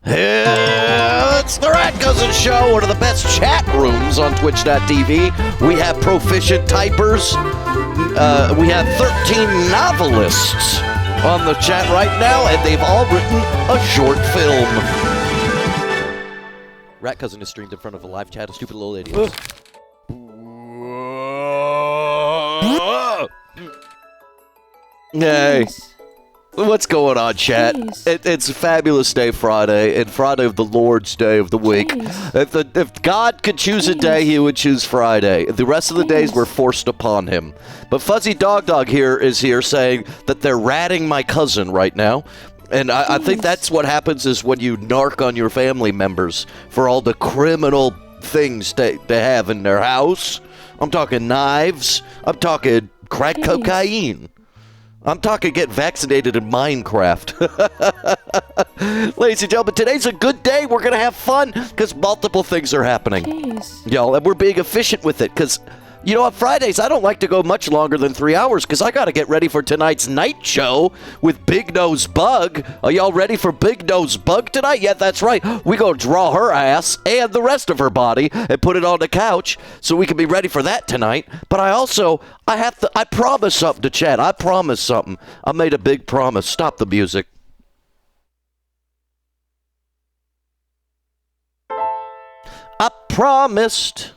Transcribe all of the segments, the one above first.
It's the RatCousin Show, one of the best chat rooms on Twitch.tv. We have proficient typers. We have 13 novelists on the chat right now, and they've all written a short film. RatCousin is streamed in front of a live chat of stupid little idiots. Hey. What's going on, chat? It's a fabulous day, Friday, and Friday of the Lord's Day of the week. If God could choose a day, he would choose Friday. The rest of the days were forced upon him. But Fuzzy Dog here is here saying that they're ratting my cousin right now. And I think that's what happens is when you narc on your family members for all the criminal things they have in their house. I'm talking knives. I'm talking crack cocaine. I'm talking get vaccinated in Minecraft. Ladies and gentlemen, today's a good day. We're going to have fun because multiple things are happening. Y'all, and we're being efficient with it because, you know, on Fridays, I don't like to go much longer than 3 hours because I got to get ready for tonight's night show with Big Nose Bug. Are y'all ready for Big Nose Bug tonight? Yeah, that's right. We going to draw her ass and the rest of her body and put it on the couch so we can be ready for that tonight. But I promise something to Chad. I promise something. I made a big promise. Stop the music. I promised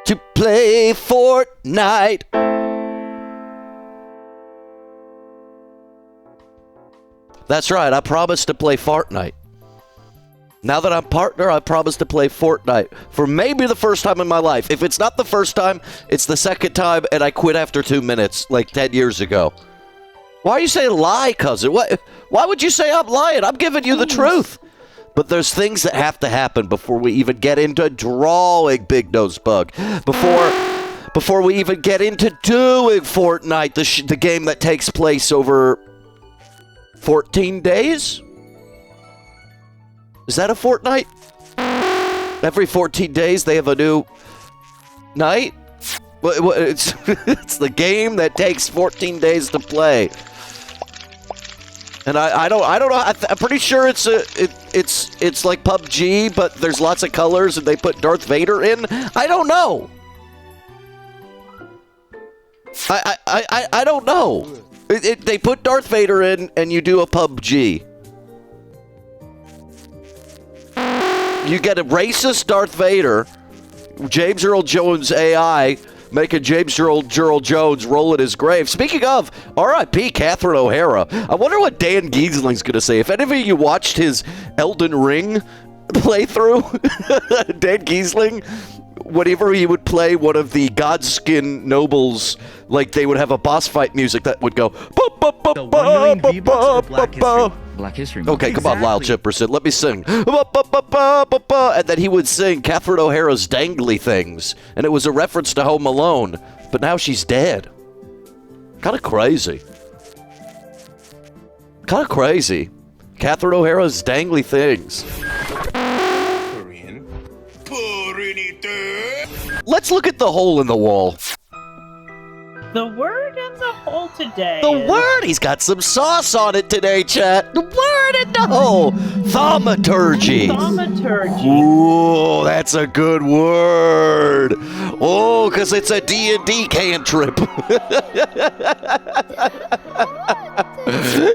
to play Fortnite. That's right, I promised to play Fortnite. Now that I'm partner, I promise to play Fortnite for maybe the first time in my life. If it's not the first time, it's the second time, and I quit after 2 minutes, like 10 years ago. Why are you saying lie, cousin? Why would you say I'm lying? I'm giving you the truth. But there's things that have to happen before we even get into drawing Big Nose Bug. Before we even get into doing Fortnite, the game that takes place over 14 days? Is that a fortnight? Every 14 days they have a new night? It's the game that takes 14 days to play. And I don't know. I'm pretty sure it's like PUBG, but there's lots of colors and they put Darth Vader in. I don't know. I don't know. They put Darth Vader in and you do a PUBG. You get a racist Darth Vader, James Earl Jones AI, making James Earl Jones roll in his grave. Speaking of, R.I.P. Catherine O'Hara. I wonder what Dan Giesling's going to say. If any of you watched his Elden Ring playthrough, Dan Giesling, whenever he would play one of the Godskin nobles, like they would have a boss fight music that would go. Black History Month. Okay, come on, Lyle Chipperson. Let me sing. And then he would sing Catherine O'Hara's Dangly Things. And it was a reference to Home Alone. But now she's dead. Kind of crazy. Catherine O'Hara's Dangly Things. Let's look at the hole in the wall. The word in the hole today. The word! He's got some sauce on it today, chat. The word in the hole. Thaumaturgy. Ooh, that's a good word. Oh, because it's a D&D cantrip.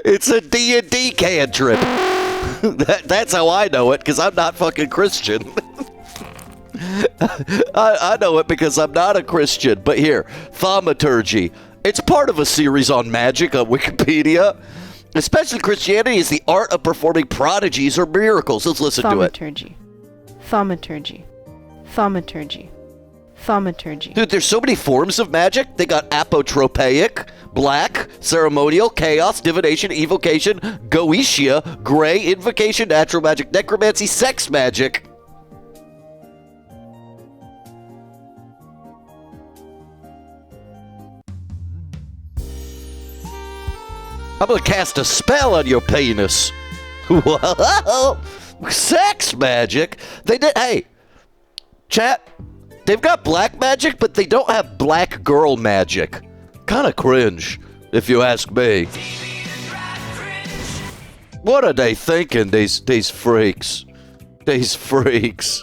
It's a D&D cantrip. That's how I know it, because I'm not fucking Christian. I know it because I'm not a Christian, but here, thaumaturgy. It's part of a series on magic on Wikipedia. Especially Christianity is the art of performing prodigies or miracles. Let's listen to it. Thaumaturgy. Dude, there's so many forms of magic. They got apotropaic, black, ceremonial, chaos, divination, evocation, goetia, gray, invocation, natural magic, necromancy, sex magic. I'm gonna cast a spell on your penis. Whoa! Sex magic? They did. Hey, chat. They've got black magic, but they don't have black girl magic. Kind of cringe, if you ask me. What are they thinking, these freaks? These freaks.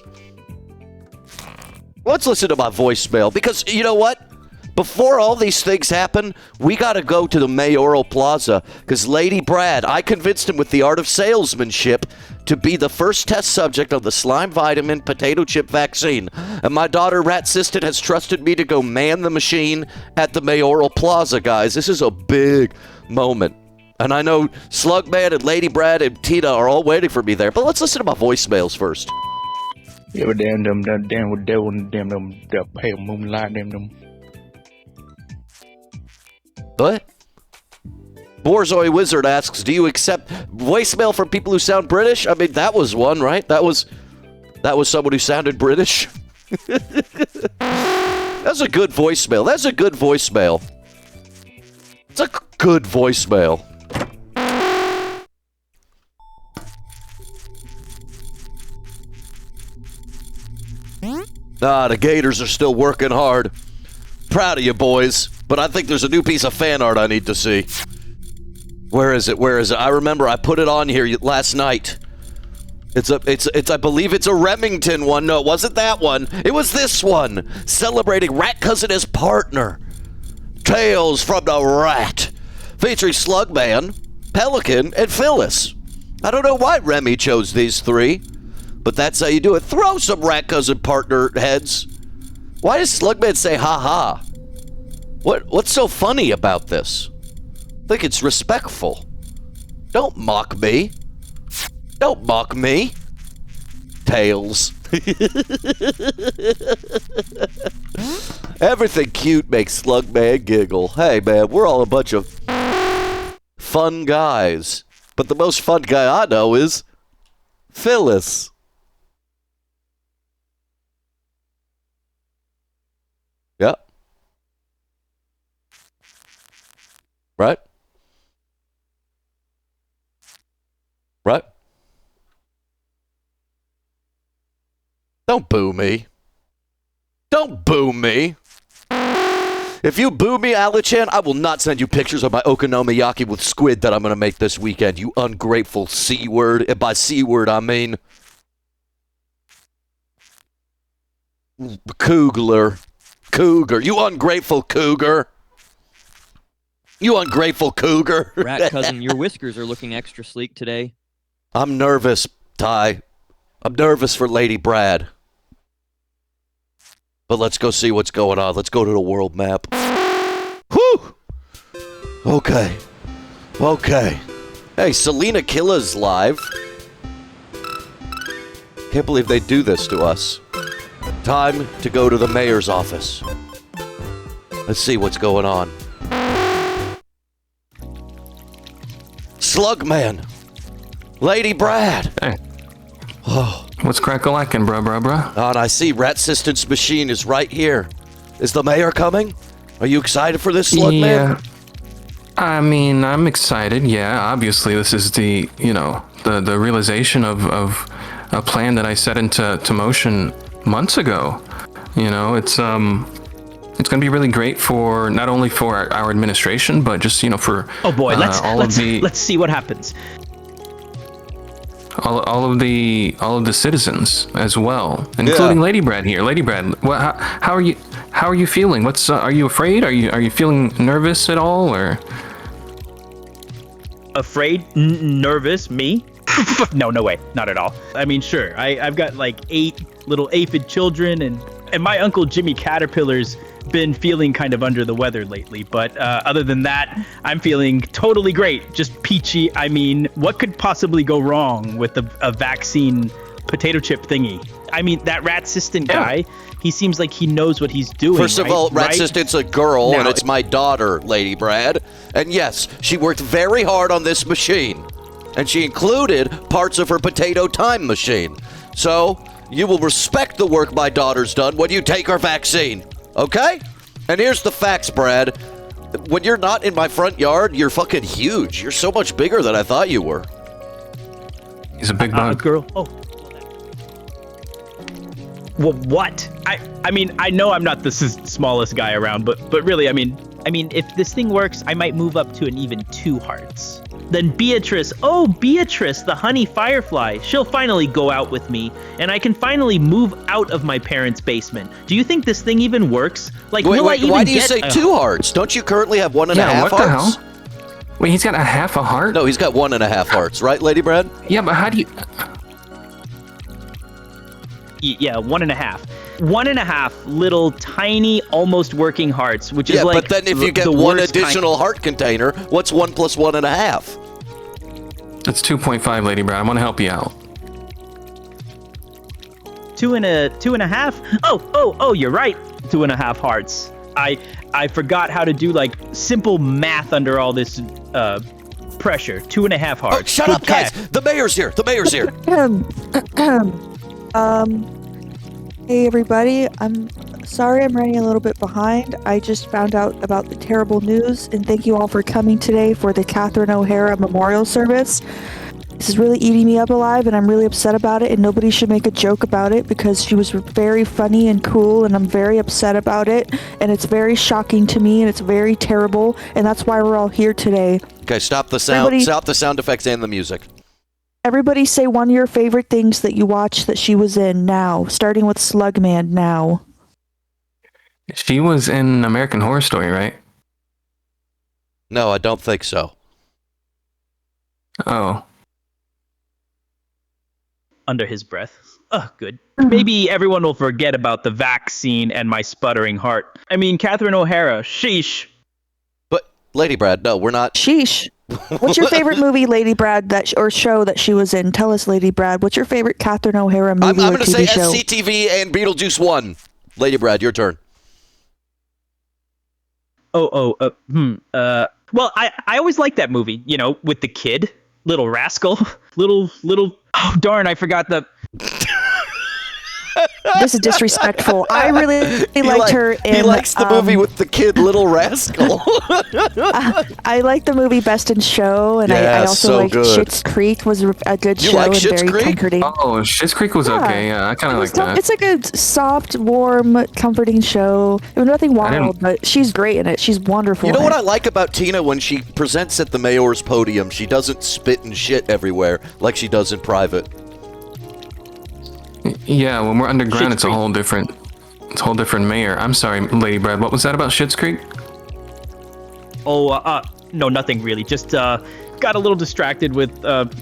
Let's listen to my voicemail, because you know what? Before all these things happen, we got to go to the Mayoral Plaza, because Lady Brad, I convinced him with the art of salesmanship to be the first test subject of the slime vitamin potato chip vaccine. And my daughter, RatCousin, has trusted me to go man the machine at the Mayoral Plaza, guys. This is a big moment. And I know Slugman and Lady Brad and Tina are all waiting for me there, but let's listen to my voicemails first. Yeah, but damn pale moonlight, What? Borzoi Wizard asks, do you accept voicemail from people who sound British? I mean, that was one, right? That was someone who sounded British. That's a good voicemail. That's a good voicemail. It's a good voicemail. The Gators are still working hard. Proud of you, boys. But I think there's a new piece of fan art I need to see. Where is it? Where is it? I remember I put it on here last night. I believe it's a Remington one. No, it wasn't that one. It was this one. Celebrating RatCousin as partner. Tales from the Rat. Featuring Slugman, Pelican, and Phyllis. I don't know why Remy chose these three, but that's how you do it. Throw some RatCousin partner heads. Why does Slugman say ha-ha? What's so funny about this? I think it's respectful. Don't mock me. Don't mock me. Tails. Everything cute makes Slugman giggle. Hey, man, we're all a bunch of fun guys. But the most fun guy I know is Phyllis. Yeah. Right? Right? Don't boo me. Don't boo me. If you boo me, Alichan, I will not send you pictures of my okonomiyaki with squid that I'm going to make this weekend, you ungrateful C-word. And by C-word, I mean Cougar. You ungrateful cougar. You ungrateful cougar. RatCousin, your whiskers are looking extra sleek today. I'm nervous, Ty. I'm nervous for Lady Brad. But let's go see what's going on. Let's go to the world map. Whew! Okay. Okay. Hey, Selena Killa's live. Can't believe they do this to us. Time to go to the mayor's office. Let's see what's going on. Slugman. Lady Brad. Hey. Oh. What's crack-a-lackin', bruh? Oh, and I see RatCousin's machine is right here. Is the mayor coming? Are you excited for this, Slugman? Yeah. I mean, I'm excited, yeah. Obviously, this is the realization of a plan that I set into motion months ago. You know, it's going to be really great for not only for our administration, but just, for Oh boy, let's see what happens. all of the citizens as well, including Lady Brad here. Lady Brad, how are you? How are you feeling? Are you afraid? Are you feeling nervous at all, or? Afraid? Nervous? Me? No way, not at all. I mean, sure, I've got like 8 little aphid children, and my uncle Jimmy Caterpillar's been feeling kind of under the weather lately, but other than that, I'm feeling totally great. Just peachy. I mean, what could possibly go wrong with a vaccine potato chip thingy? I mean, that RatCousin guy, he seems like he knows what he's doing. First of all, RatCousin's a girl, and it's my daughter, Lady Brad. And yes, she worked very hard on this machine. And she included parts of her potato time machine. So, you will respect the work my daughter's done when you take her vaccine. Okay? And here's the facts, Brad. When you're not in my front yard, you're fucking huge. You're so much bigger than I thought you were. He's a big bug. Girl. Oh. Well, what? I mean, I know I'm not the smallest guy around, but really, I mean, I mean, if this thing works, I might move up to an even 2 hearts. Then Beatrice, oh, Beatrice, the honey firefly. She'll finally go out with me, and I can finally move out of my parents' basement. Do you think this thing even works? Like, Wait, will I even why do you get say 2 hearts? Don't you currently have 1.5 Yeah, what the hearts? hell? Wait, he's got a half a heart? No, he's got 1.5 hearts, right, Lady Brad? Yeah, but how do you... Yeah, 1.5. 1.5 little tiny, almost working hearts, which is Yeah, like but then if you get the one worst additional heart container, what's 1 plus 1.5? That's 2.5, Lady Brad. I want to help you out. 2.5. Oh, you're right. 2.5 hearts. I forgot how to do like simple math under all this pressure. 2.5 hearts. Oh, shut Good up, guys! catch. The mayor's here. The mayor's here. Hey everybody, I'm sorry I'm running a little bit behind. I just found out about the terrible news, and thank you all for coming today for the Catherine O'Hara Memorial Service. This is really eating me up alive, and I'm really upset about it, and nobody should make a joke about it because she was very funny and cool, and I'm very upset about it, and it's very shocking to me, and it's very terrible, and that's why we're all here today. Okay, stop the sound. Everybody- Stop the sound effects and the music. Everybody say one of your favorite things that you watched that she was in now, starting with Slugman now. She was in American Horror Story, right? No, I don't think so. Oh. Under his breath. Oh, good. Maybe everyone will forget about the vaccine and my sputtering heart. I mean, Catherine O'Hara, sheesh. But, Lady Brad, no, we're not. Sheesh. What's your favorite movie, Lady Brad, or show that she was in? Tell us, Lady Brad. What's your favorite Catherine O'Hara movie I'm or going to TV say show? SCTV and Beetlejuice 1. Lady Brad, your turn. Well, I always liked that movie, you know, with the kid, little rascal, little, oh, darn, I forgot the, This is disrespectful. I really liked her in... He likes the movie with the kid, Little Rascal. I like the movie Best in Show, and I Yeah, also so like good. Schitt's Creek was a good You show like and Schitt's very Creek? comforting. Oh, Schitt's Creek was okay. Yeah, I kind of like that. It's like a soft, warm, comforting show. It was nothing wild, but she's great in it. She's wonderful. You know in what it. I like about Tina when she presents at the mayor's podium? She doesn't spit and shit everywhere like she does in private. Yeah, when we're underground, Schitt's it's a Creek. whole different mayor. I'm sorry, Lady Brad. What was that about Schitt's Creek? no, nothing really. Just got a little distracted with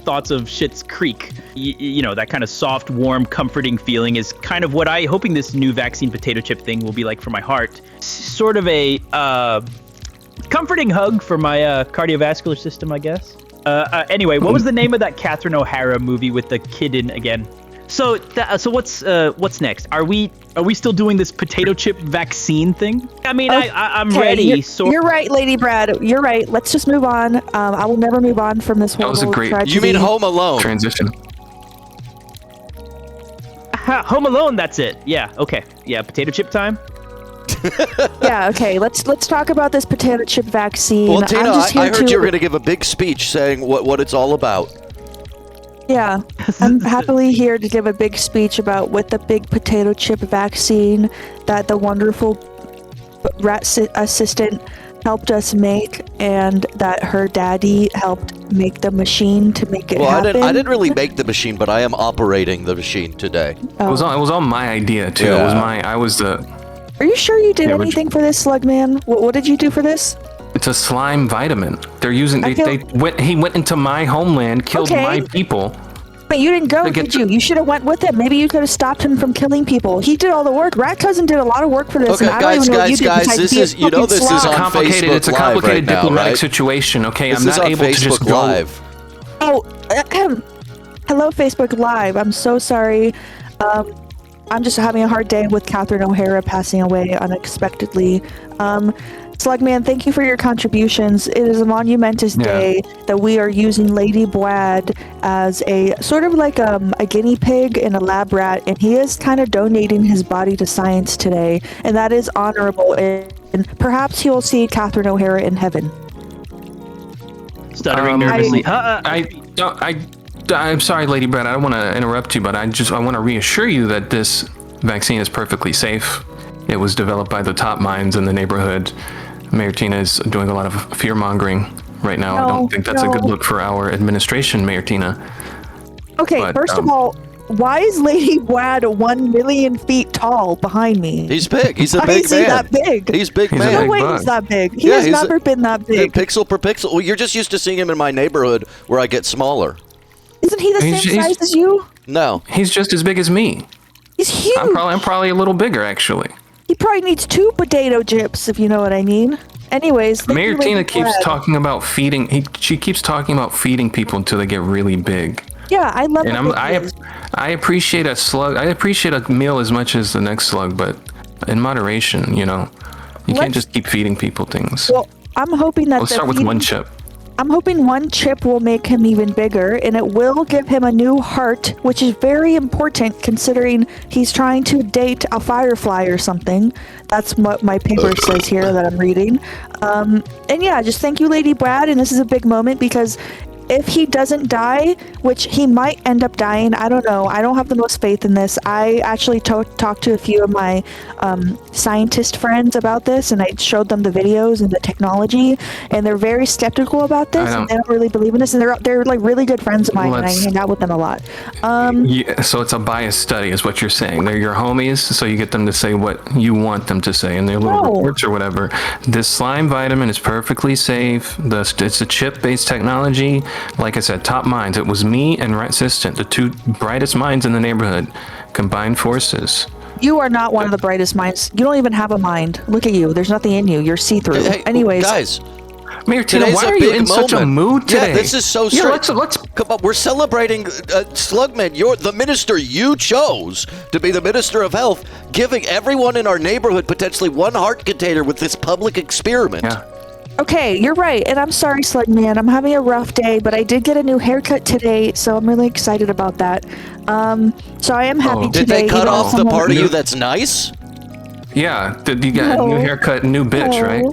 thoughts of Schitt's Creek. You know, that kind of soft, warm, comforting feeling is kind of what hoping this new vaccine potato chip thing will be like for my heart. Sort of a comforting hug for my cardiovascular system, I guess. Anyway, what was the name of that Catherine O'Hara movie with the kid in again? So what's next? Are we still doing this potato chip vaccine thing? I mean, I'm Okay, ready. You're right, Lady Brad. You're right. Let's just move on. I will never move on from this was a horrible great- tragedy. You mean Home Alone? Transition. Home Alone. That's it. Yeah. Okay. Yeah. Potato chip time. Yeah. Okay. Let's talk about this potato chip vaccine. Well, Tina, I'm just here I heard to, you were going to give a big speech saying what it's all about. Yeah, I'm happily here to give a big speech about what the big potato chip vaccine that the wonderful assistant helped us make, and that her daddy helped make the machine to make it Well, happen. I didn't really make the machine, but I am operating the machine today. It was all my idea too. Yeah. It was I was the. Are you sure you did Yeah, anything for this, Slugman? What did you do for this? It's a slime vitamin. They're using. I He went into my homeland, killed Okay. my people. But you didn't go, To get did you? You should have went with him. Maybe you could have stopped him from killing people. He did all the work. RatCousin did a lot of work for this. Okay, and I don't even know what you did besides this be a is- you know fucking this is slob. on Complicated. Facebook It's a Live complicated right now, diplomatic right? situation. Okay, This I'm is not on able to just Facebook go. Live. Oh, hello, Facebook Live. I'm so sorry. I'm just having a hard day with Catherine O'Hara passing away unexpectedly. Slugman, thank you for your contributions. It is a monumentous day that we are using Lady Brad as a sort of like a guinea pig and a lab rat, and he is kind of donating his body to science today, and that is honorable, and perhaps he will see Catherine O'Hara in heaven. Stuttering nervously. I'm sorry, Lady Brad. I don't want to interrupt you, but I want to reassure you that this vaccine is perfectly safe. It was developed by the top minds in the neighborhood. Mayor Tina is doing a lot of fear mongering right now. I don't think that's a good look for our administration, Mayor Tina. Okay, But, first of all, why is Lady Wad 1 million feet tall behind me? He's big. He's a Why big is he man. that big? He's big He's a man. No big way bug. he's that big. He Yeah, has he's never been that big. Pixel per pixel. Well, you're just used to seeing him in my neighborhood where I get smaller. Isn't he the same He's- size as you? No. He's just as big as me. He's huge. I'm probably a little bigger, actually. He probably needs 2 potato chips, if you know what I mean. Anyways, thank Mayor you, Lady Tina keeps Wad. talking about feeding. She keeps talking about feeding people until they get really big. Yeah, I love And it. I appreciate a slug. I appreciate a meal as much as the next slug, but in moderation, you know. You can't just keep feeding people things. Well, I'm hoping that Let's start with one chip. I'm hoping 1 chip will make him even bigger, and it will give him a new heart, which is very important considering he's trying to date a firefly or something. That's what my paper says here that I'm reading. And yeah, just thank you, Lady Brad, and this is a big moment because if he doesn't die, which he might end up dying, I don't know. I don't have the most faith in this. I actually talked to a few of my scientist friends about this, and I showed them the videos and the technology, and they're very skeptical about this, and they don't really believe in this, and they're like really good friends of mine, and I hang out with them a lot. Yeah, so it's a biased study, is what you're saying. They're your homies, so you get them to say what you want them to say in their little reports or whatever. This slime vitamin is perfectly safe. It's a chip-based technology. Like I said, top minds. It was me and RatCousin, the 2 brightest minds in the neighborhood, combined forces. You are not one of the brightest minds. You don't even have a mind. Look at you. There's nothing in you. You're see-through. Hey, Anyways, guys, Mayor Tina, today's why a are you big in such a moment. mood today? Yeah, this is so Yeah, strange. let's Come on, we're celebrating Slugman. You're the minister you chose to be the minister of health, giving everyone in our neighborhood potentially 1 heart container with this public experiment. Yeah. okay, you're right, and I'm sorry, Slugman. I'm having a rough day, but I did get a new haircut today, so I'm really excited about that. So I am happy today. Did they cut even off though the someone- part of you that's nice? Yeah, you got a new haircut, new bitch, right?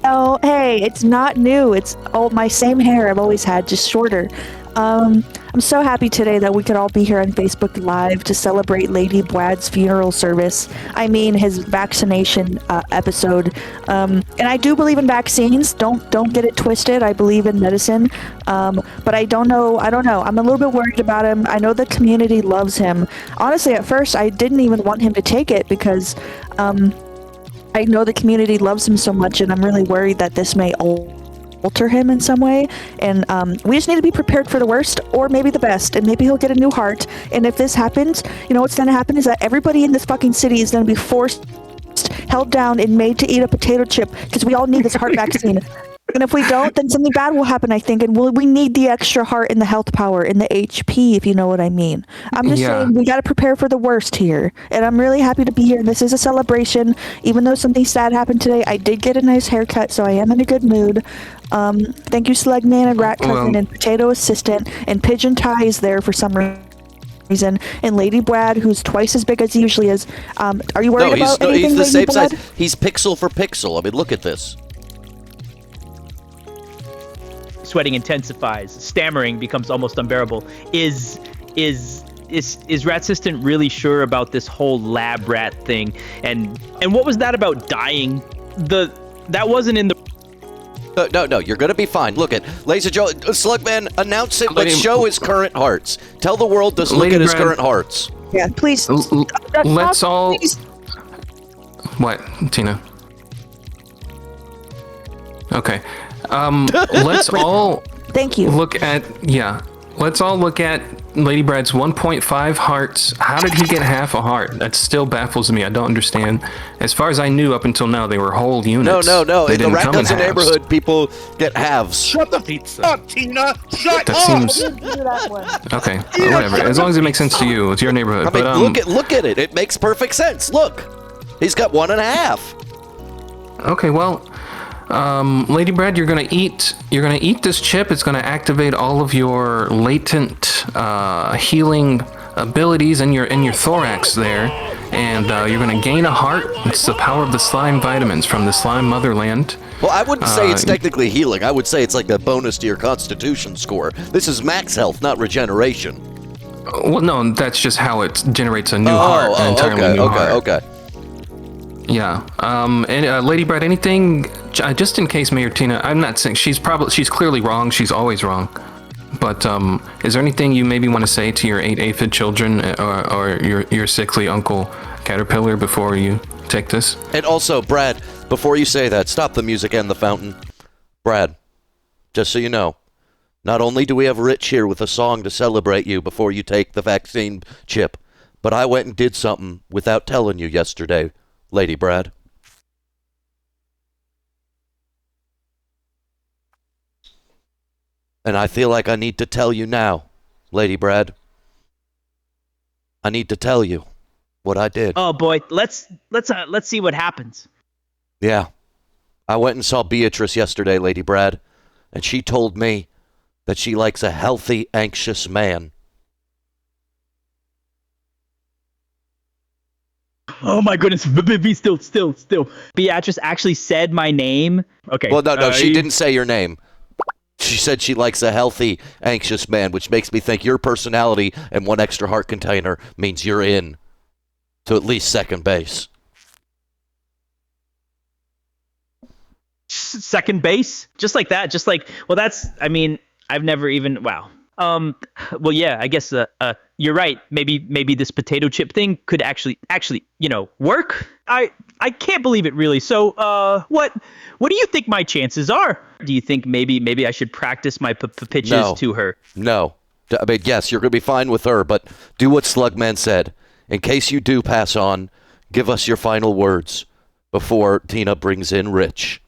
Oh, hey, it's not new. It's my same hair I've always had, just shorter. I'm so happy today that we could all be here on Facebook Live to celebrate Lady Bwad's funeral service. I mean, his vaccination episode. And I do believe in vaccines. Don't get it twisted. I believe in medicine. But I don't know. I'm a little bit worried about him. I know the community loves him. Honestly, at first, I didn't even want him to take it because I know the community loves him so much, and I'm really worried that this may alter him in some way. And we just need to be prepared for the worst or maybe the best, and maybe he'll get a new heart. And if this happens, you know what's going to happen is that everybody in this fucking city is going to be forced, held down, and made to eat a potato chip because we all need this heart vaccine. And if we don't, then something bad will happen, I think. And we need the extra heart and the health power and the HP, if you know what I mean. I'm just saying we got to prepare for the worst here. And I'm really happy to be here. This is a celebration. Even though something sad happened today, I did get a nice haircut, so I am in a good mood. Thank you, Slugman and RatCousin and Potato Assistant. And Pigeon Tie is there for some reason. And Lady Brad, who's twice as big as he usually is. Are you worried about anything, he's the Lady same Brad? size. He's pixel for pixel. I mean, look at this. Sweating intensifies, stammering becomes almost unbearable. Is RatCousin really sure about this whole lab rat thing? And what was that about dying? That wasn't in the. No, you're gonna be fine. Look at, ladies and gentlemen, Slugman, announce it. Let's show his current hearts. Tell the world to look at his current hearts. Yeah, please. Let's all. Please. What, Tina? Okay. Let's all Thank you. Let's all look at Lady Brad's 1.5 hearts. How did he get half a heart? That still baffles me. I don't understand. As far as I knew up until now, they were whole units. No. They In the didn't come in RatCousin halves. neighborhood, people get halves. Shut the pizza. Tina, shut That up. seems okay. Whatever. As long as it makes sense to you, it's your neighborhood. I mean, But look at it. It makes perfect sense. Look, he's got 1.5. okay. Well, Lady Brad, you're gonna eat this chip. It's gonna activate all of your latent healing abilities in your thorax there, and you're gonna gain a heart. It's the power of the slime vitamins from the slime motherland. Well, I wouldn't say it's technically healing. I would say it's like a bonus to your Constitution score. This is max health, not regeneration. Well, no, that's just how it generates a new heart, an entirely new heart. Okay. Yeah. And Lady Brad, anything just in case Mayor Tina? I'm not saying she's clearly wrong. She's always wrong. But is there anything you maybe want to say to your 8 aphid children or your sickly uncle Caterpillar before you take this? And also, Brad, before you say that, stop the music and the fountain. Brad, just so you know, not only do we have Rich here with a song to celebrate you before you take the vaccine chip, but I went and did something without telling you yesterday, Lady Brad. And I feel like I need to tell you now, Lady Brad. I need to tell you what I did. Oh boy, let's see what happens. Yeah. I went and saw Beatrice yesterday, Lady Brad, and she told me that she likes a healthy, anxious man. Oh my goodness, be still. Beatrice actually said my name. Okay. Well, no, she didn't say your name. She said she likes a healthy, anxious man, which makes me think your personality and one extra heart container means you're in to at least second base. Second base? Just like that? Just like, well, that's, I mean, I've never even, wow. Well, yeah, I guess you're right. Maybe this potato chip thing could actually, work. I can't believe it, really. So, what do you think my chances are? Do you think maybe I should practice my pitches to her? No. I mean, yes, you're going to be fine with her, but do what Slugman said. In case you do pass on, give us your final words before Tina brings in Rich.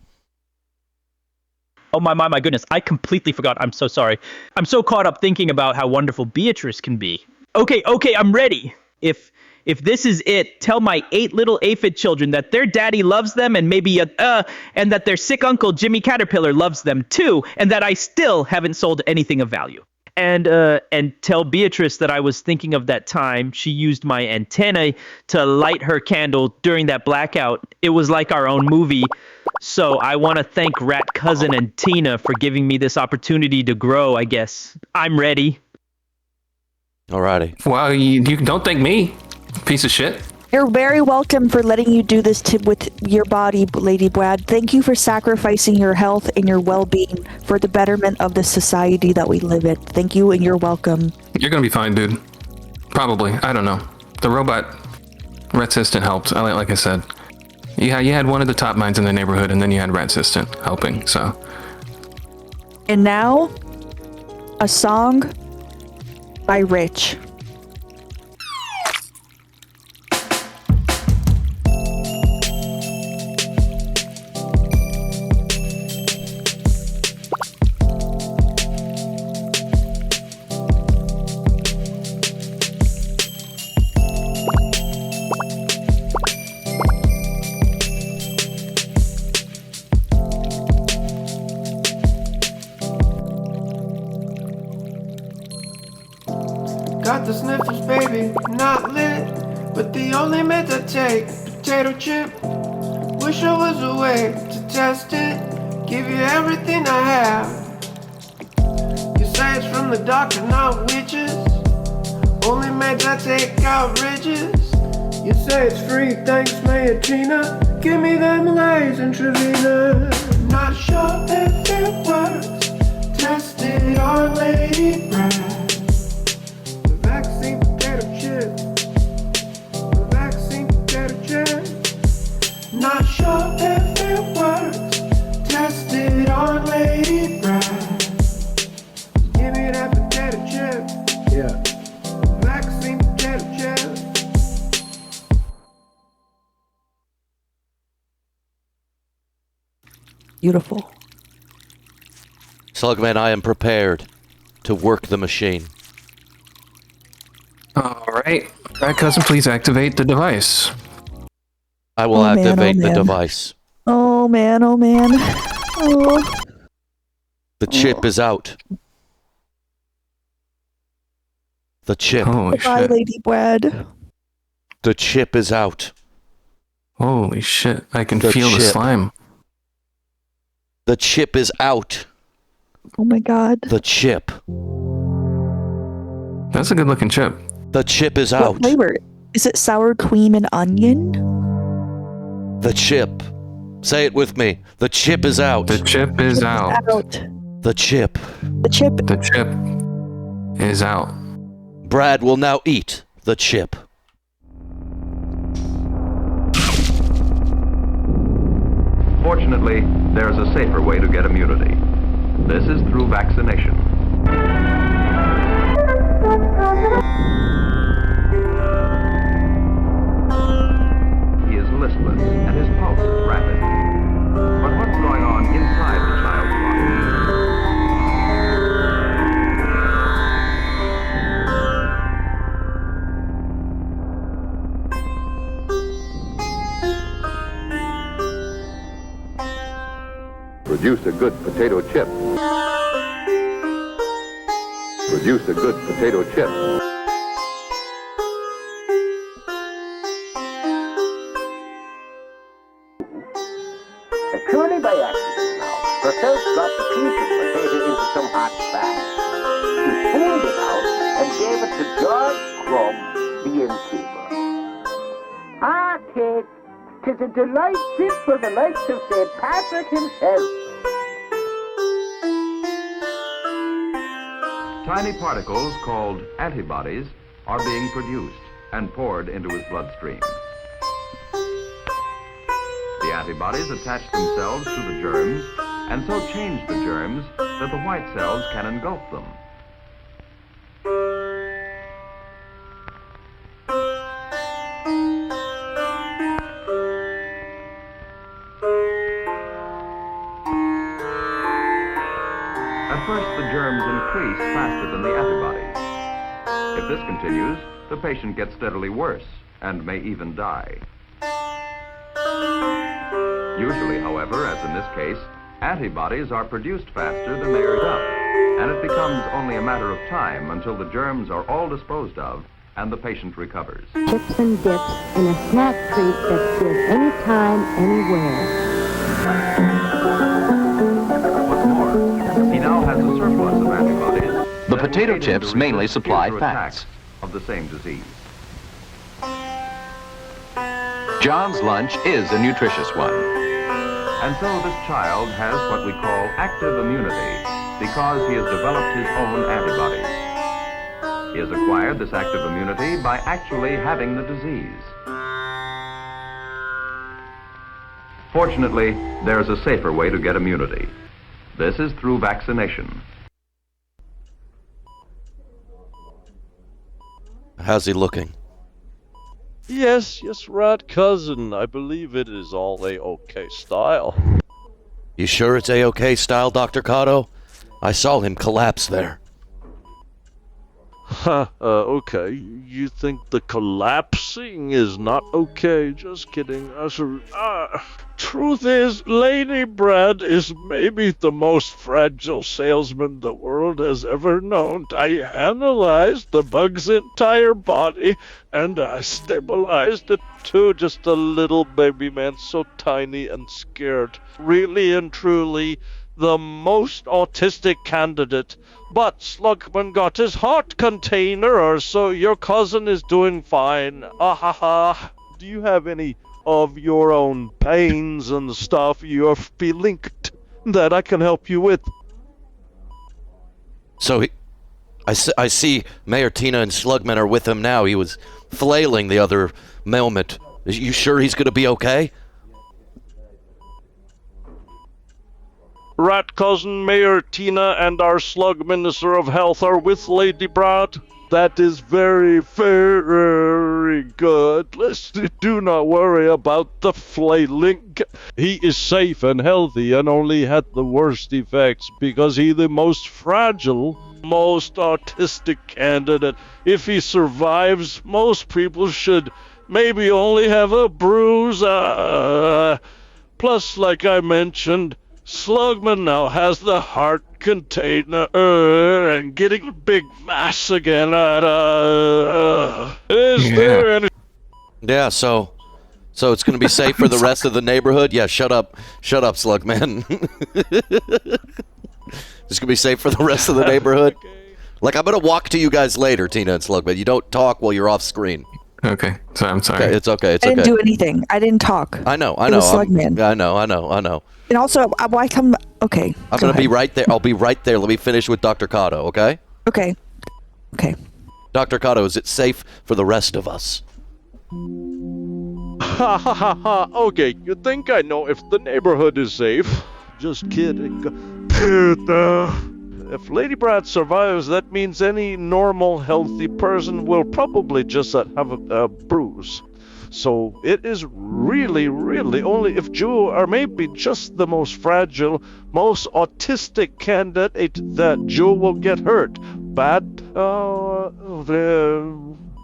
Oh my goodness, I completely forgot. I'm so sorry. I'm so caught up thinking about how wonderful Beatrice can be. Okay, I'm ready. If this is it, tell my 8 little aphid children that their daddy loves them and and that their sick uncle Jimmy Caterpillar loves them too, and that I still haven't sold anything of value. And tell Beatrice that I was thinking of that time she used my antenna to light her candle during that blackout. It was like our own movie. So I want to thank RatCousin and Tina for giving me this opportunity to grow, I guess. I'm ready. Alrighty. Well, you don't thank me, piece of shit. You're very welcome for letting you do this with your body, Lady Brad. Thank you for sacrificing your health and your well-being for the betterment of the society that we live in. Thank you, and you're welcome. You're gonna be fine, dude. Probably. I don't know. The robot RatCousin helped. Like I said, you had one of the top minds in the neighborhood, and then you had RatCousin helping. So. And now, a song by Rich. Got the sniffles, baby, not lit, but the only meds I take, potato chip. Wish I was a way to test it, give you everything I have. You say it's from the doctor, not witches. Only meds I take out ridges. You say it's free, thanks, Mayor Tina. Give me them lays and Trevina. Not sure if it works. Test it on Lady Brad. Not sure if it works. Test it on Lady Brad. Give me that potato chip. Yeah. Vaccine potato chip. Beautiful. Slugman, I am prepared to work the machine. All right. RatCousin, please activate the device. I will activate the device. Oh man, oh man. Oh. The chip is out. The chip. Holy Bye, shit. Lady Brad. The chip is out. Holy shit. I can The feel the chip. slime. The chip is out. Oh my god. The chip. That's a good looking chip. The chip is What out. flavor? Is it sour cream and onion? The chip. Say it with me. The chip is out. The chip is out. The chip. The chip. The chip is out. Brad will now eat the chip. Fortunately, there's a safer way to get immunity. This is through vaccination. He is listless and his pulse is rapid. But what's going on inside the child's body? Produce a good potato chip. Produce a good potato chip. Purely by accident now, Professor dropped a piece of potato into some hot fat. He pulled it out and gave it to George Crumb, the innkeeper. Ah, Kate, 'tis a delight fit for the likes of St. Patrick himself. Tiny particles called antibodies are being produced and poured into his bloodstream. The antibodies attach themselves to the germs and so change the germs that the white cells can engulf them. At first, the germs increase faster than the antibodies. If this continues, the patient gets steadily worse and may even die. Usually, however, as in this case, antibodies are produced faster than they are used up, and it becomes only a matter of time until the germs are all disposed of and the patient recovers. Chips and dips in a snack treat that's good anytime, anywhere. What's more, he now has a surplus of antibodies. The potato chips mainly supply fats of the same disease. John's lunch is a nutritious one. And so this child has what we call active immunity because he has developed his own antibodies. He has acquired this active immunity by actually having the disease. Fortunately, there's a safer way to get immunity. This is through vaccination. How's he looking? Yes, RatCousin. I believe it is all A-OK style. You sure it's A-OK style, Dr. Cotto? I saw him collapse there. Okay. You think the collapsing is not okay? Just kidding. Truth is, Lady Brad is maybe the most fragile salesman the world has ever known. I analyzed the bug's entire body, and I stabilized it too. Just a little baby man, so tiny and scared. Really and truly, the most autistic candidate. But Slugman got his heart container, so your cousin is doing fine. Ha. Do you have any of your own pains and stuff you're feeling that I can help you with? So I see Mayor Tina and Slugman are with him now. He was flailing the other moment. Is you sure he's going to be okay? RatCousin, Mayor Tina, and our Slug Minister of Health are with Lady Brad. That is very, very good. Do not worry about the flailing. He is safe and healthy and only had the worst effects because he's the most fragile, most autistic candidate. If he survives, most people should maybe only have a bruise. Plus, like I mentioned, Slugman now has the heart container and getting a big mass again. Is there any... Yeah, so it's going to be safe for the rest of the neighborhood? Yeah, shut up, Slugman. It's going to be safe for the rest of the neighborhood? Okay. Like, I'm going to walk to you guys later, Tina and Slugman. You don't talk while you're off screen. Okay. So I'm sorry. Okay, it's okay. It's I okay. didn't do anything. I didn't talk. I know. It was Slugman. I know. And also, why come? Okay. I'm gonna be right there. I'll be right there. Let me finish with Dr. Kato, okay? Okay. Dr. Kato, is it safe for the rest of us? Ha ha ha ha. Okay, you think I know if the neighborhood is safe? Just kidding. Peter. If Lady Brad survives, that means any normal, healthy person will probably just have a bruise. So it is really, really only if you are maybe just the most fragile, most autistic candidate that you will get hurt.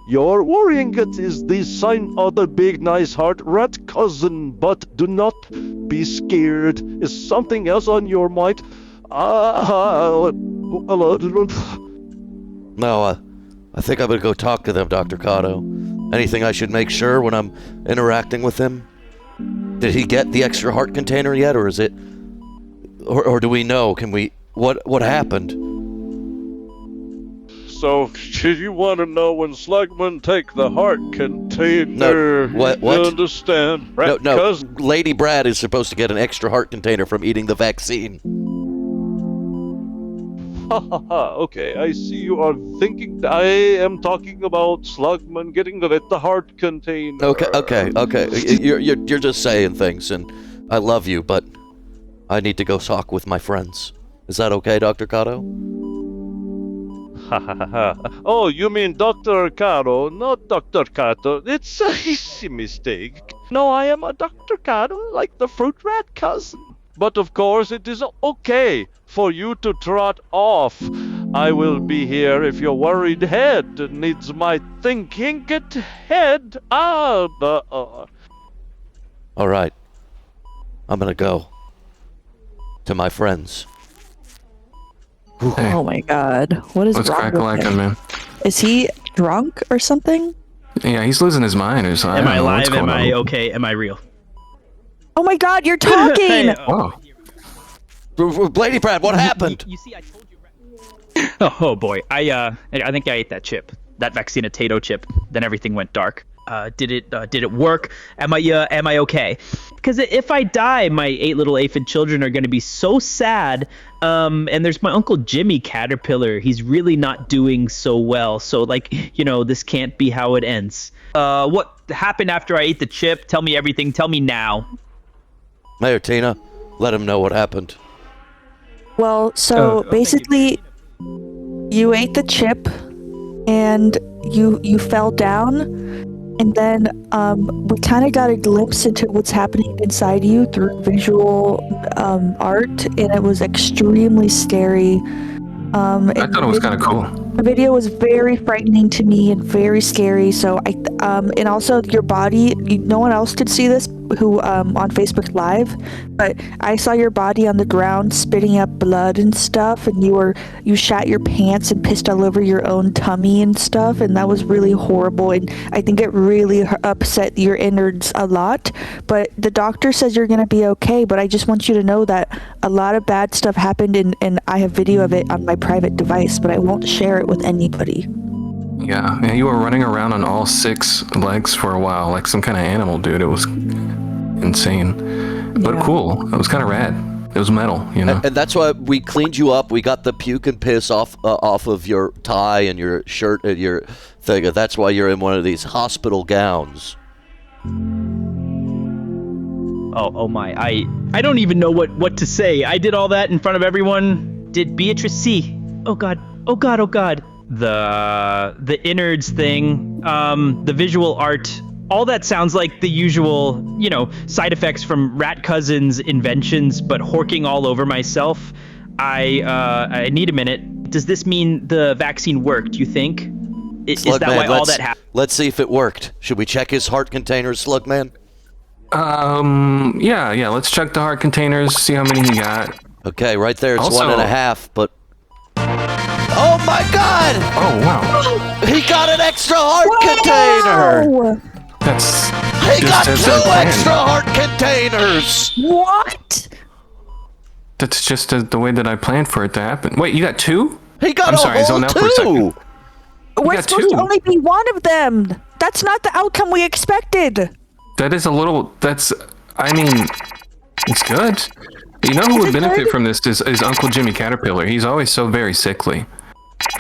Your worrying it is the sign of the big nice heart RatCousin, but do not be scared. Is something else on your mind? No, I think I'm gonna go talk to them, Dr. Kato. Anything I should make sure when I'm interacting with him? Did he get the extra heart container yet, or is it... Or do we know? Can we... What happened? So, do you want to know when Slugman take the heart container? No, what? You understand? No, Lady Brad is supposed to get an extra heart container from eating the vaccine. Ha ha ha, okay, I see you are thinking I am talking about Slugman getting the heart container. Okay. You're just saying things, and I love you, but I need to go talk with my friends. Is that okay, Dr. Kato? Ha ha ha ha. Oh, you mean Dr. Kato, not Dr. Kato. It's a easy mistake. No, I am a Dr. Kato, like the fruit rat cousin. But of course, it is okay for you to trot off. I will be here if your worried head needs my thinking head. All right. I'm gonna go to my friends. Oh my God! What is What's wrong with him? man? Is he drunk or something? Yeah, he's losing his mind or something. Am I live? Am I okay? Am I real? Oh my God! You're talking. Hey, Whoa. Lady Brad, what happened? You see, I told you. Oh boy, I think I ate that chip, that vaccine-a-tato chip. Then everything went dark. Did it work? Am I okay? Because if I die, my 8 little aphid children are going to be so sad. And there's my Uncle Jimmy Caterpillar. He's really not doing so well. So this can't be how it ends. What happened after I ate the chip? Tell me everything. Tell me now. Mayor Tina, let him know what happened. Well, so basically, you ate the chip, and you fell down, and then we kind of got a glimpse into what's happening inside you through visual art, and it was extremely scary. I thought it was kind of cool. The video was very frightening to me and very scary. So and also your body. No one else could see this who on Facebook Live, but I saw your body on the ground spitting up blood and stuff, and you shat your pants and pissed all over your own tummy and stuff, and that was really horrible. And I think it really upset your innards a lot. But the doctor says you're gonna be okay. But I just want you to know that a lot of bad stuff happened, and I have video of it on my private device, but I won't share it with anybody. Yeah, you were running around on all 6 legs for a while, like some kind of animal, dude. It was insane, but cool. It was kind of rad. It was metal, you know. And that's why we cleaned you up. We got the puke and piss off of your tie and your shirt and your thing. That's why you're in one of these hospital gowns. Oh my! I don't even know what to say. I did all that in front of everyone. Did Beatrice see? Oh God! The innards thing, the visual art, all that sounds like the usual, side effects from RatCousin's inventions, but horking all over myself. I need a minute. Does this mean the vaccine worked, you think? Is that why all that happened? Let's see if it worked. Should we check his heart containers, Slugman? Yeah, let's check the heart containers, see how many he got. Okay, right there, it's Also, 1.5, but... Oh my God! Oh, wow. He got an extra heart container! That's... He got 2 extra heart containers! What? That's just the way that I planned for it to happen. Wait, you got 2? He got I'm sorry, I zoned out for a second. We're supposed to only be one of them. That's not the outcome we expected. That is a little. I mean, it's good. You know who would benefit from this is Uncle Jimmy Caterpillar. He's always so very sickly.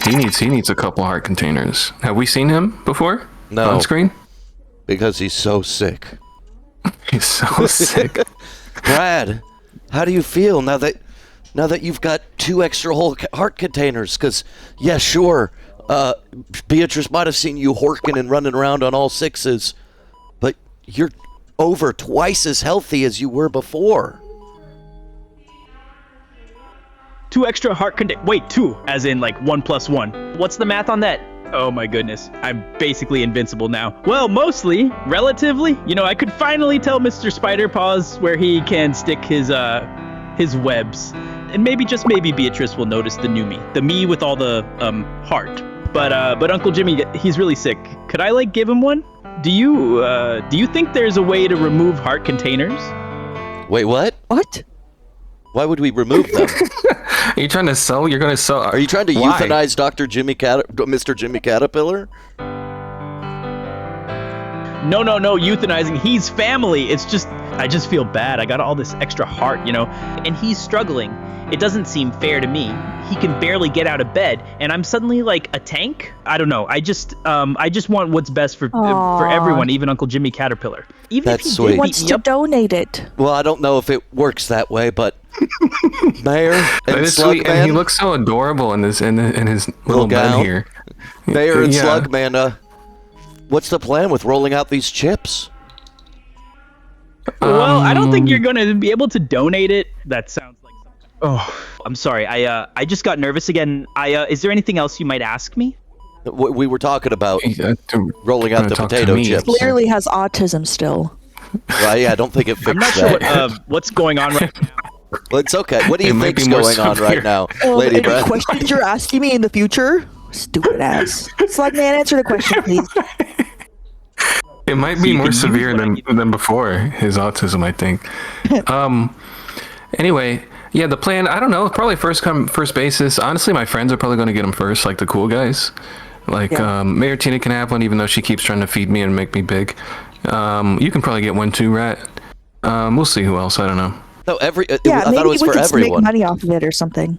He needs a couple heart containers. Have we seen him before? No. On screen? Because he's so sick. He's so sick. Brad, how do you feel now that you've got 2 extra whole heart containers? Because, yeah, sure, Beatrice might have seen you horking and running around on all 6s, but you're over twice as healthy as you were before. 2 extra heart containers. Wait, 2, as in like 1 + 1. What's the math on that? Oh my goodness, I'm basically invincible now. Well, mostly, relatively. You know, I could finally tell Mr. Spiderpaws where he can stick his webs. And maybe, just maybe, Beatrice will notice the new me. The me with all the, heart. But Uncle Jimmy, he's really sick. Could I, like, give him one? Do you think there's a way to remove heart containers? Wait, what? What? Why would we remove them? Are you trying to sell? You're going to sell? Are you trying to Why? euthanize Mr. Jimmy Caterpillar? No, euthanizing. He's family. It's just, I just feel bad. I got all this extra heart, you know, and he's struggling. It doesn't seem fair to me. He can barely get out of bed, and I'm suddenly like a tank. I don't know. I just want what's best for everyone, even Uncle Jimmy Caterpillar. Even That's if he sweet. He wants to donate it. Well, I don't know if it works that way, but Mayor That and is sweet, and he Slugman, looks so adorable in his little bed gown. here. Mayor and Yeah. Slugman, what's the plan with rolling out these chips? Well, I don't think you're gonna be able to donate it. That sounds like something. Oh, I'm sorry. I just got nervous again. Is there anything else you might ask me? We were talking about rolling out Gonna the talk to potato me. chips. Clearly has autism still. Well, yeah, I don't think it fixed I'm not sure that. what's going on right now. Well, it's okay. What do you It might think's be more going on severe. right now, Oh, Lady any Brad? questions you're asking me in the future? Stupid ass. Slugman, answer the question, please. It might So be you more can use severe what I than before his autism, I think. Anyway, yeah, the plan. I don't know. Probably first come first basis. Honestly, my friends are probably going to get him first, like the cool guys. Like Mayor Tina can have one, even though she keeps trying to feed me and make me big. You can probably get one too, Rat. We'll see who else. I don't know. No, I Yeah, thought maybe it was we for could everyone. make money off of it or something.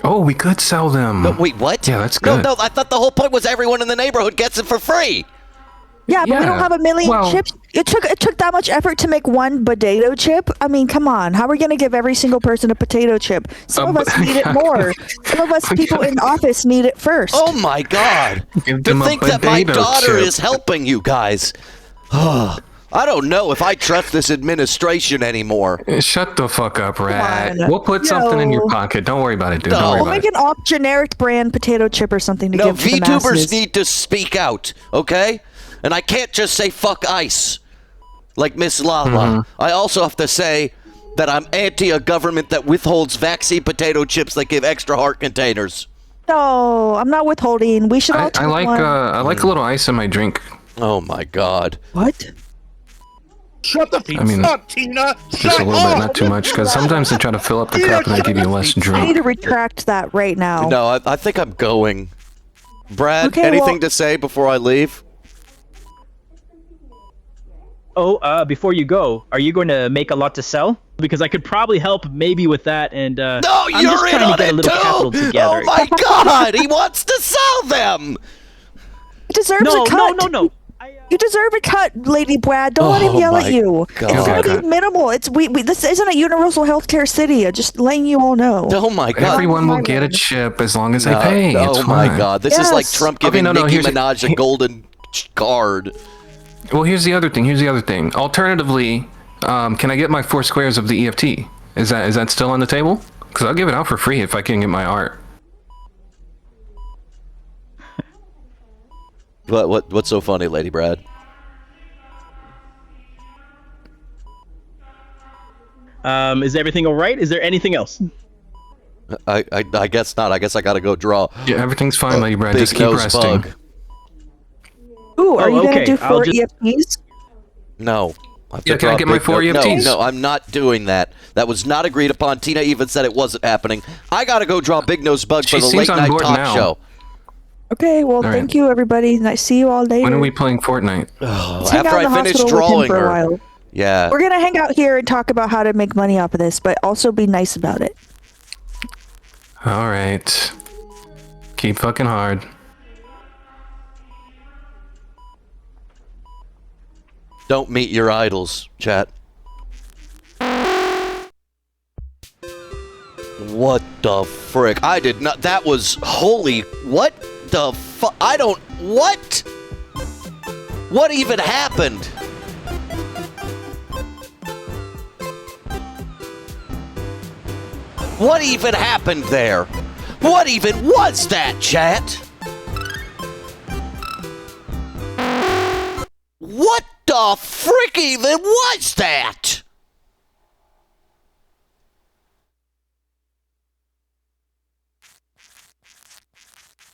Oh, we could sell them. No, wait, what? Yeah, that's good. No, I thought the whole point was everyone in the neighborhood gets it for free. Yeah, but we don't have a million well- chips. It took that much effort to make one potato chip. I mean, come on. How are we gonna give every single person a potato chip? Some of us need it more. Some of us people in office need it first. Oh my God! Give To them a think that my potato daughter chip. is helping you guys. I don't know if I trust this administration anymore. Shut the fuck up, Rat. on. We'll put something in your Yo. pocket. Don't worry about it, dude. No. Don't worry We'll about make it. an off generic brand potato chip or something to No, give to the VTubers masses. need to speak out, okay? And I can't just say fuck ICE like Miss Lala. Mm-hmm. I also have to say that I'm anti a government that withholds vaccine potato chips that give extra heart containers. No, I'm not withholding. We should all I take like one. I like a little ice in my drink. Oh my God. What? Shut the I mean, up, Tina. just a little bit, not too much, because sometimes they try to fill up the cup and they give you less I need drink. to retract that right now. No, I think I'm going. Brad, Okay, anything well- to say before I leave? Oh, before you go, are you going to make a lot to sell? Because I could probably help maybe with that, and No, I'm you're just in trying on to get a it little capital too! together. Oh my God, he wants to sell them! He deserves No, a cut. no. You deserve a cut, Lady Brad. Don't let him Oh yell at my you. God. It's gonna Okay. be minimal. It's we this isn't a universal healthcare city. Just letting you all know. Oh my God. Everyone will get a chip as long as they No, pay. It's oh my fine. God, this is like Yes. Trump Okay, giving no, Nicki here's- Minaj a golden card. Well, here's the other thing. Alternatively, can I get my 4 squares of the EFT? Is that still on the table? Because I'll give it out for free if I can get my art. What's so funny, Lady Brad? Is everything all right? Is there anything else? I guess not. I guess I gotta go draw. Yeah, everything's fine, Lady Brad. Big Just keep nose resting. bug. Ooh, are Oh, you gonna okay. do I'll 4 just- EFTs? No. I have to Yeah, can I draw a get my big 4 no- EFTs? No, I'm not doing that. That was not agreed upon. Tina even said it wasn't happening. I gotta go draw Big Nose Bug She for the seems late on night board talk now. show. Okay, well, All right. thank you, everybody. And I see you all later. When are we playing Fortnite? Let's hang After out in I the finish hospital with him drawing for a her. while. Yeah. We're gonna hang out here and talk about how to make money off of this, but also be nice about it. All right. Keep fucking hard. Don't meet your idols, chat. What the frick? I did not. That was holy. What the fuck? I don't. What? What even happened? What even happened there? What even was that, chat? What the frick even was that?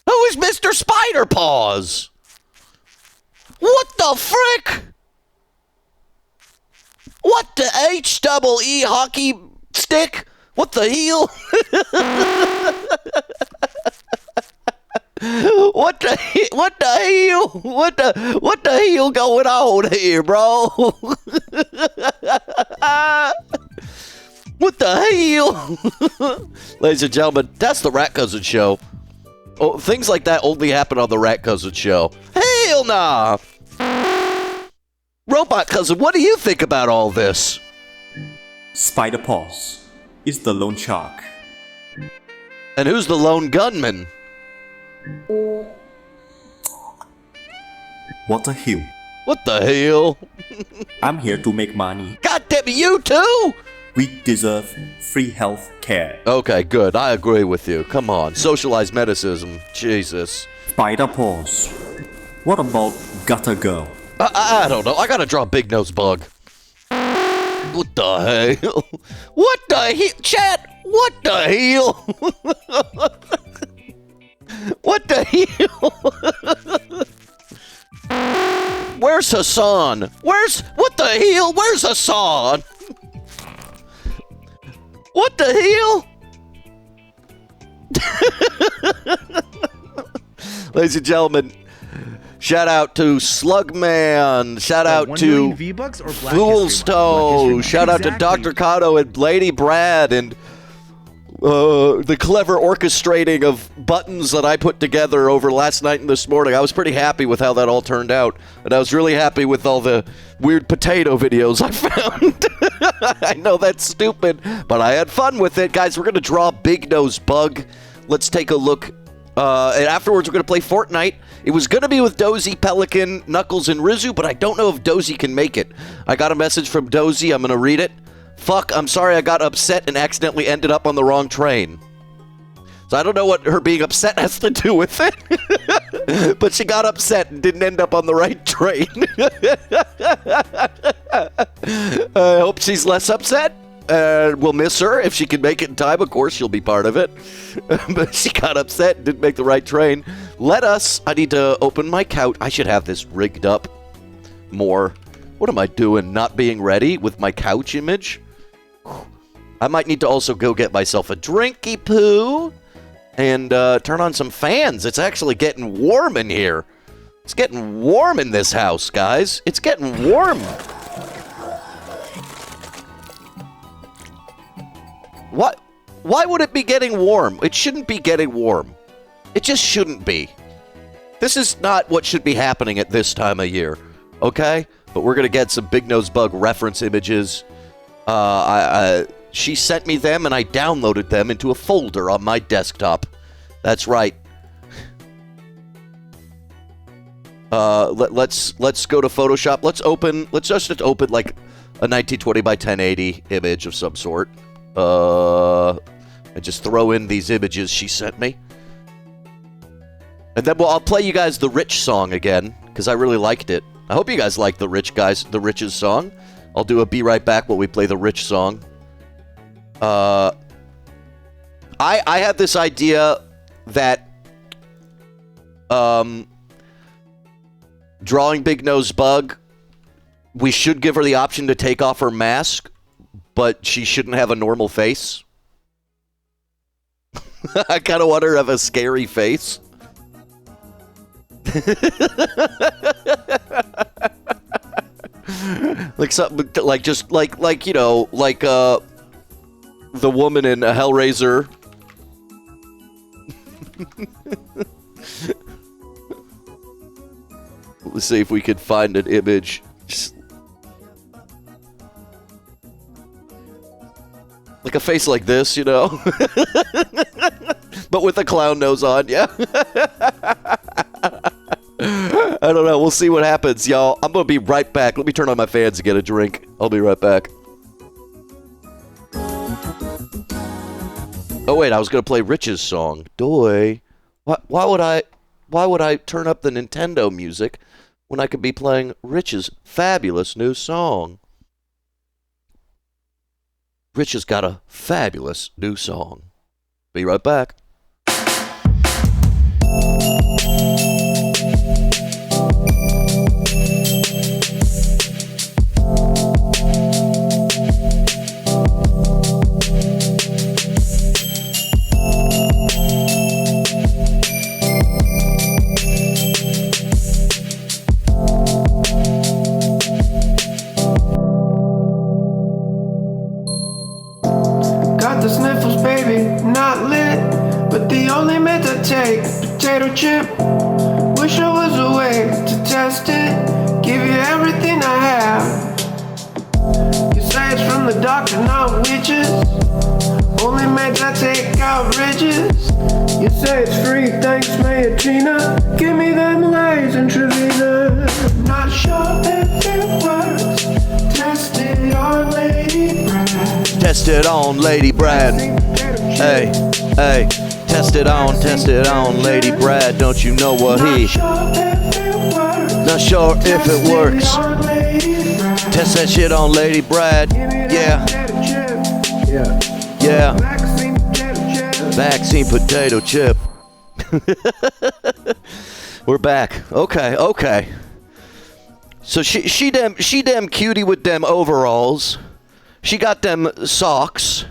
Who is Mr. Spider Paws? What the frick? What the H-double-E hockey stick? What the heel? What the heel? What the heel going on here, bro? What the hell? Ladies and gentlemen, that's the RatCousin show. Oh, things like that only happen on the RatCousin show. Hell nah! Robot Cousin, what do you think about all this? Spider Paws is the lone shark. And who's the lone gunman? What the hell? What the hell? I'm here to make money. God damn it, you too? We deserve free health care. Okay, good. I agree with you. Come on. Socialized medicine. Jesus. Spider Paws. What about Gutter Girl? I don't know. I gotta draw a big nose bug. What the hell? What the hell? Chat! What the hell? What the hell? Where's Hassan? What the hell? Where's Hassan? What the hell? Ladies and gentlemen, shout out to Slugman. Shout out to Fool's Toe. Shout out to Dr. Kato and Lady Brad and the clever orchestrating of buttons that I put together over last night and this morning. I was pretty happy with how that all turned out. And I was really happy with all the weird potato videos I found. I know that's stupid, but I had fun with it. Guys, we're going to draw Big Nose Bug. Let's take a look. And afterwards, we're going to play Fortnite. It was going to be with Dozy, Pelican, Knuckles, and Rizu, but I don't know if Dozy can make it. I got a message from Dozy. I'm going to read it. Fuck, I'm sorry I got upset and accidentally ended up on the wrong train. So I don't know what her being upset has to do with it. But she got upset and didn't end up on the right train. I hope she's less upset. We'll miss her. If she can make it in time, of course, she'll be part of it. But she got upset and didn't make the right train. I need to open my couch. I should have this rigged up more. What am I doing? Not being ready with my couch image? I might need to also go get myself a drinky poo and turn on some fans. It's actually getting warm in here. It's getting warm in this house, guys. It's getting warm. What? Why would it be getting warm? It shouldn't be getting warm. It just shouldn't be. This is not what should be happening at this time of year, okay? But we're going to get some Big Nose Bug reference images. She sent me them, and I downloaded them into a folder on my desktop. That's right. Let's go to Photoshop. Let's just open like a 1920 by 1080 image of some sort. And just throw in these images she sent me. And then I'll play you guys the Rich song again, because I really liked it. I hope you guys like the Rich's song. I'll do a Be Right Back while we play the Rich song. I had this idea that drawing Big Nose Bug, we should give her the option to take off her mask, but she shouldn't have a normal face. I kind of want her to have a scary face. Like something like just like you know, like the woman in Hellraiser. Let's see if we could find an image. Just like a face like this, you know? But with a clown nose on, yeah? I don't know. We'll see what happens, y'all. I'm going to be right back. Let me turn on my fans and get a drink. I'll be right back. Oh, wait. I was going to play Rich's song. Doy. Why would I turn up the Nintendo music when I could be playing Rich's fabulous new song? Rich has got a fabulous new song. Be right back. Got the sniffles, baby, not lit, but the only meds I take, potato chip. Wish I was a way to test it, give you everything I have. You say it's from the doctor, not witches. Only meds I take out ridges. You say it's free, thanks, Mayatina. Give me them legs and Trevina. Not sure if it works. Test it on Lady Brad. Test it on Lady Brad. Hey, hey. Test it on Lady Brad. Don't you know what he? Not sure if it works. Test that shit on Lady Brad. Yeah. Yeah. Vaccine potato chip. We're back. Okay. So she damn cutie with them overalls. She got them socks.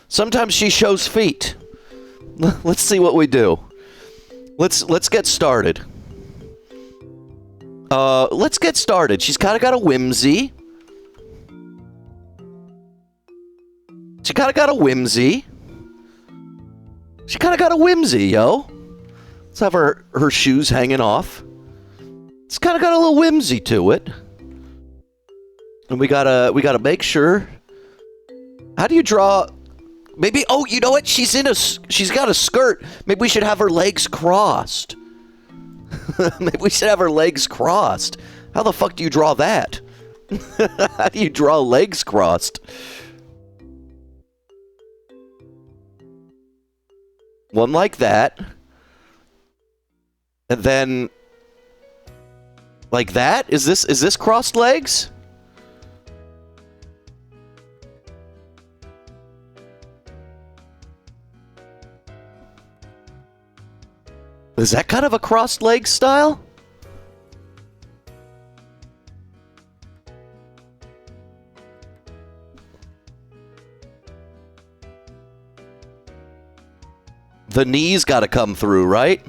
Sometimes she shows feet. Let's see what we do. Let's get started. Let's get started. She's kind of got a whimsy. She kind of got a whimsy. Yo. Let's have her shoes hanging off. It's kind of got a little whimsy to it. And we gotta make sure. How do you draw? Maybe, oh, you know what? She's got a skirt. Maybe we should have her legs crossed. Maybe we should have her legs crossed. How the fuck do you draw that? How do you draw legs crossed? One like that. And then like that? Is this crossed legs? Is that kind of a crossed leg style? The knees got to come through, right?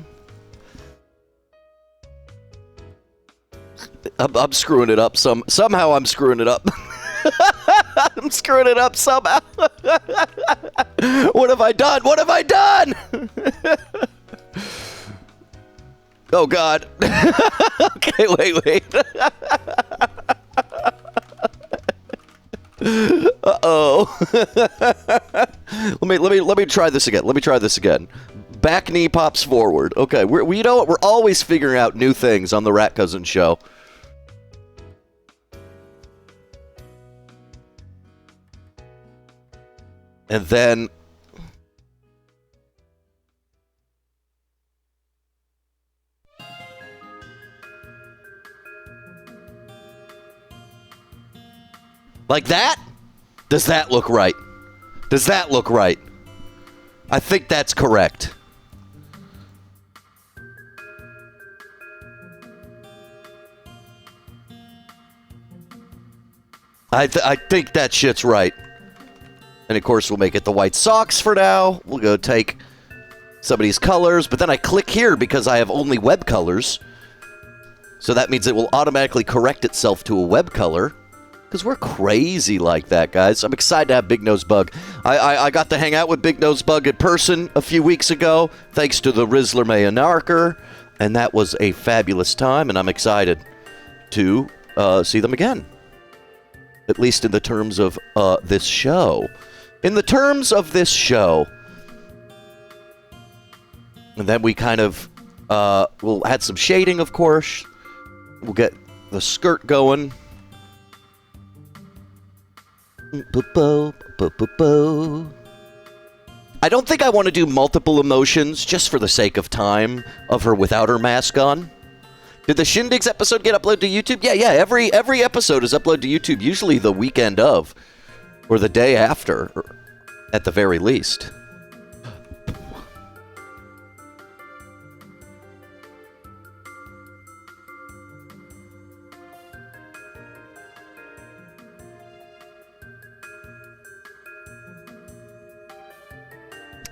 I'm screwing it up. Somehow I'm screwing it up. I'm screwing it up somehow. What have I done? What have I done? Oh, God. Okay, wait. Uh-oh. Let me try this again. Back knee pops forward. Okay, you know what? We're always figuring out new things on the RatCousin show. And then like that? Does that look right? I think that's correct. I think that shit's right. And of course, we'll make it the white socks for now. We'll go take some of these colors, but then I click here because I have only web colors. So that means it will automatically correct itself to a web color. Because we're crazy like that, guys. I'm excited to have Big Nose Bug. I got to hang out with Big Nose Bug in person a few weeks ago, thanks to the Rizzler Mayanarker, and that was a fabulous time, and I'm excited to see them again. At least in the terms of this show. In the terms of this show. And then we kind of, we'll add some shading, of course. We'll get the skirt going. I don't think I want to do multiple emotions just for the sake of time of her without her mask on. Did the Shindigs episode get uploaded to YouTube? Yeah. Every episode is uploaded to YouTube, usually the weekend of, or the day after, at the very least.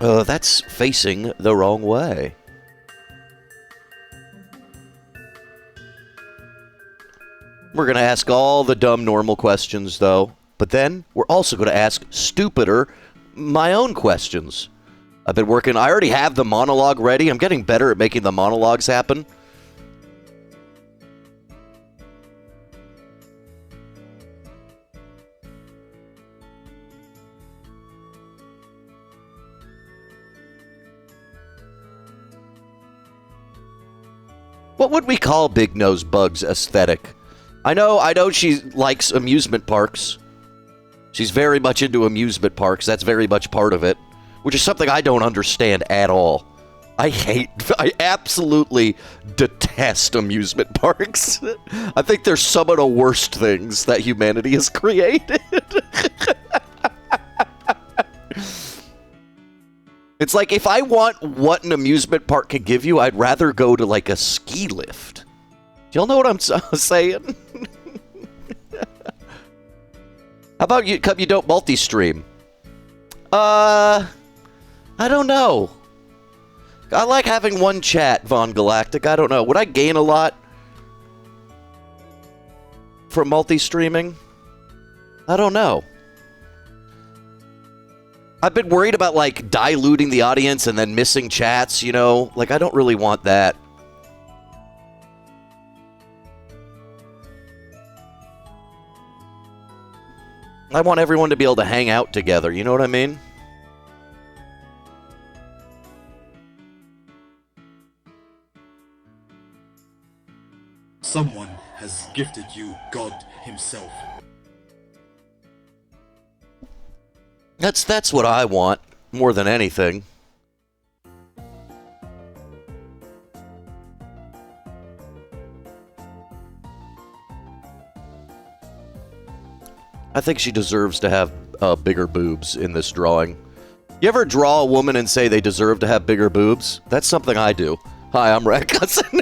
That's facing the wrong way. We're going to ask all the dumb normal questions, though. But then, we're also going to ask stupider, my own questions. I've been working, I already have the monologue ready. I'm getting better at making the monologues happen. What would we call Big Nose Bug's aesthetic? I know she likes amusement parks. She's very much into amusement parks. That's very much part of it. Which is something I don't understand at all. I absolutely detest amusement parks. I think they're some of the worst things that humanity has created. It's like, if I want what an amusement park can give you, I'd rather go to, like, a ski lift. Do y'all know what I'm saying? How about you don't multi-stream? I don't know. I like having one chat, Von Galactic. I don't know. Would I gain a lot from multi-streaming? I don't know. I've been worried about, like, diluting the audience and then missing chats, you know? Like, I don't really want that. I want everyone to be able to hang out together, you know what I mean? Someone has gifted you God himself. That's what I want, more than anything. I think she deserves to have bigger boobs in this drawing. You ever draw a woman and say they deserve to have bigger boobs? That's something I do. Hi, I'm RatCousin.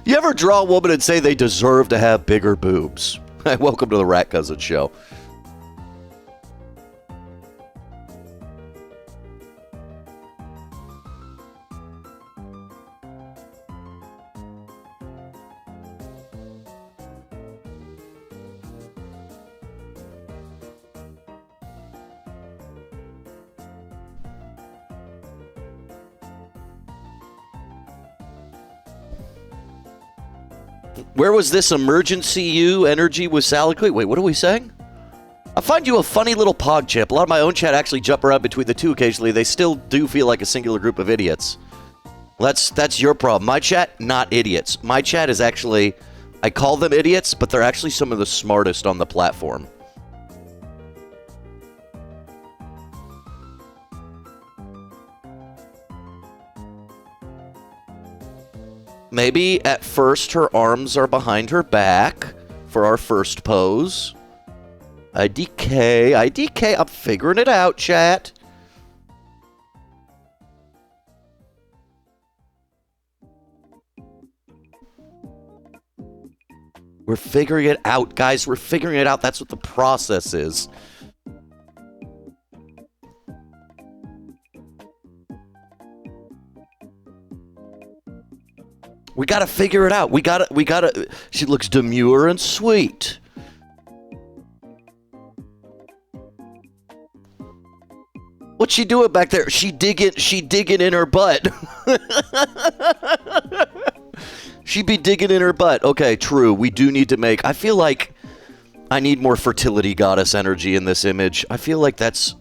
You ever draw a woman and say they deserve to have bigger boobs? Welcome to the RatCousin show. Where was this emergency you energy with Salad Queen? Wait, what are we saying? I find you a funny little pog chip. A lot of my own chat actually jump around between the two occasionally. They still do feel like a singular group of idiots. That's your problem. My chat, not idiots. My chat is actually, I call them idiots, but they're actually some of the smartest on the platform. Maybe at first her arms are behind her back for our first pose. IDK, I'm figuring it out, chat. We're figuring it out, guys. We're figuring it out. That's what the process is. We gotta figure it out. We gotta. She looks demure and sweet. What's she doing back there? She digging in her butt. She be digging in her butt. Okay, true. We do need to make... I feel like I need more fertility goddess energy in this image. I feel like that's...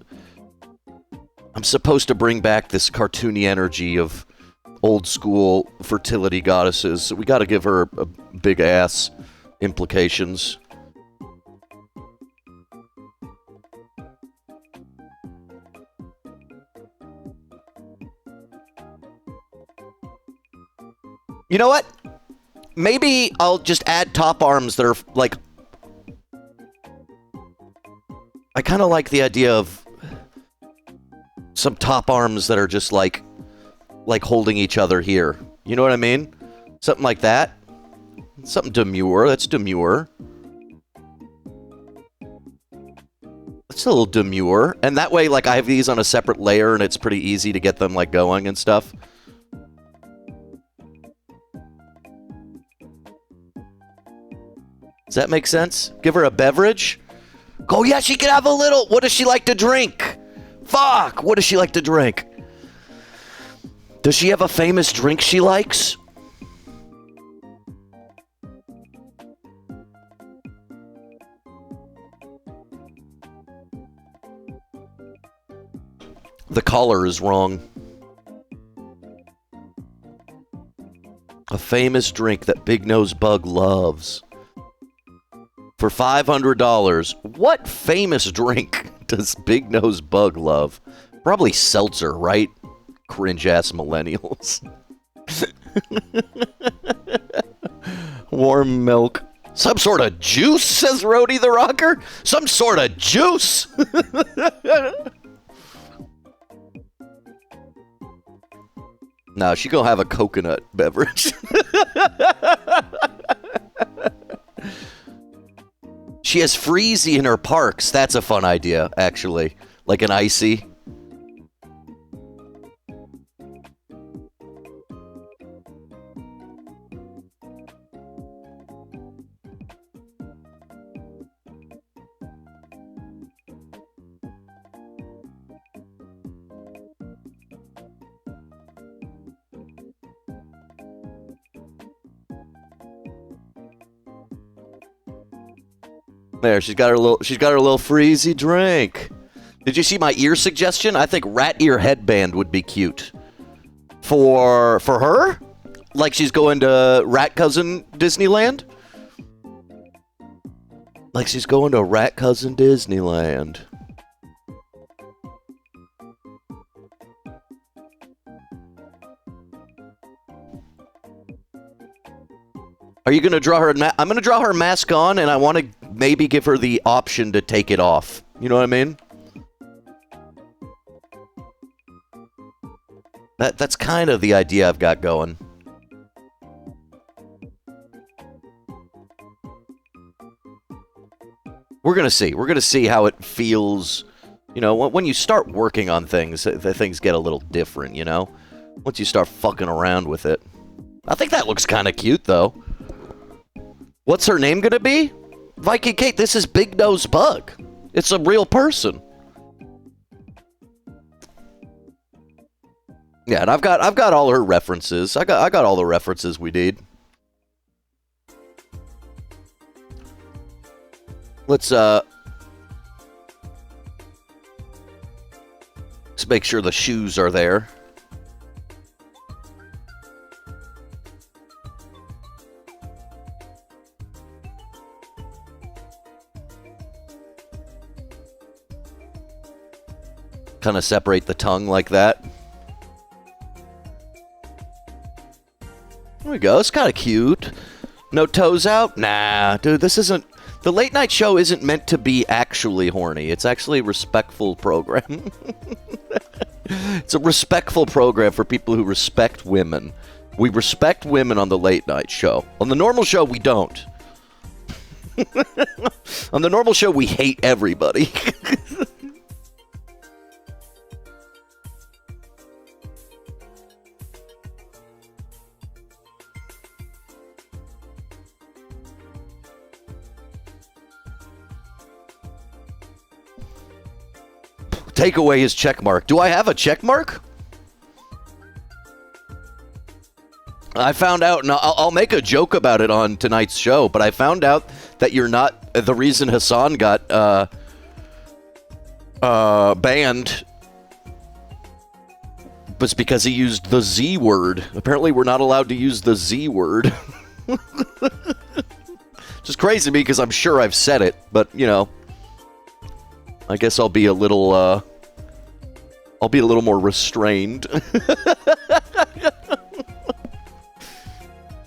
I'm supposed to bring back this cartoony energy of old school fertility goddesses. So we gotta give her a big ass implications. You know what? Maybe I'll just add top arms that are, like... I kind of like the idea of some top arms that are just, like holding each other here. You know what I mean? Something like that. Something demure. That's demure. That's a little demure. And that way, like, I have these on a separate layer, and it's pretty easy to get them, like, going and stuff. Does that make sense? Give her a beverage? Oh, yeah, she can have a little. What does she like to drink? Fuck! What does she like to drink? Does she have a famous drink she likes? The collar is wrong. A famous drink that Big Nose Bug loves. For $500, what famous drink does Big Nose Bug love? Probably seltzer, right? Cringe-ass millennials. Warm milk. Some sort of juice, says Rhodey the Rocker? Some sort of juice? No, she gonna have a coconut beverage. She has Freezy in her parks. That's a fun idea, actually. Like an icy. There, she's got her little freezy drink. Did you see my ear suggestion? I think rat ear headband would be cute. For her? Like she's going to RatCousin Disneyland? Like she's going to RatCousin Disneyland. Are you going to draw her... I'm going to draw her mask on, and I want to maybe give her the option to take it off. You know what I mean? That's kind of the idea I've got going. We're going to see. We're going to see how it feels. You know, when you start working on things, the things get a little different, you know? Once you start fucking around with it. I think that looks kind of cute, though. What's her name gonna be? Viking Kate, this is Big Nose Bug. It's a real person. Yeah, and I've got all her references. I got all the references we need. Let's make sure the shoes are there. Kind of separate the tongue like that. There we go. It's kind of cute. No toes out? Nah, dude, this isn't... The late night show isn't meant to be actually horny. It's actually a respectful program. It's a respectful program for people who respect women. We respect women on the late night show. On the normal show, we don't. On the normal show, we hate everybody. Take away his check mark. Do I have a check mark? I found out, and I'll make a joke about it on tonight's show, but I found out that you're not, the reason Hassan got banned was because he used the Z word. Apparently we're not allowed to use the Z word. Just crazy to me because I'm sure I've said it, but, you know, I guess I'll be a little more restrained.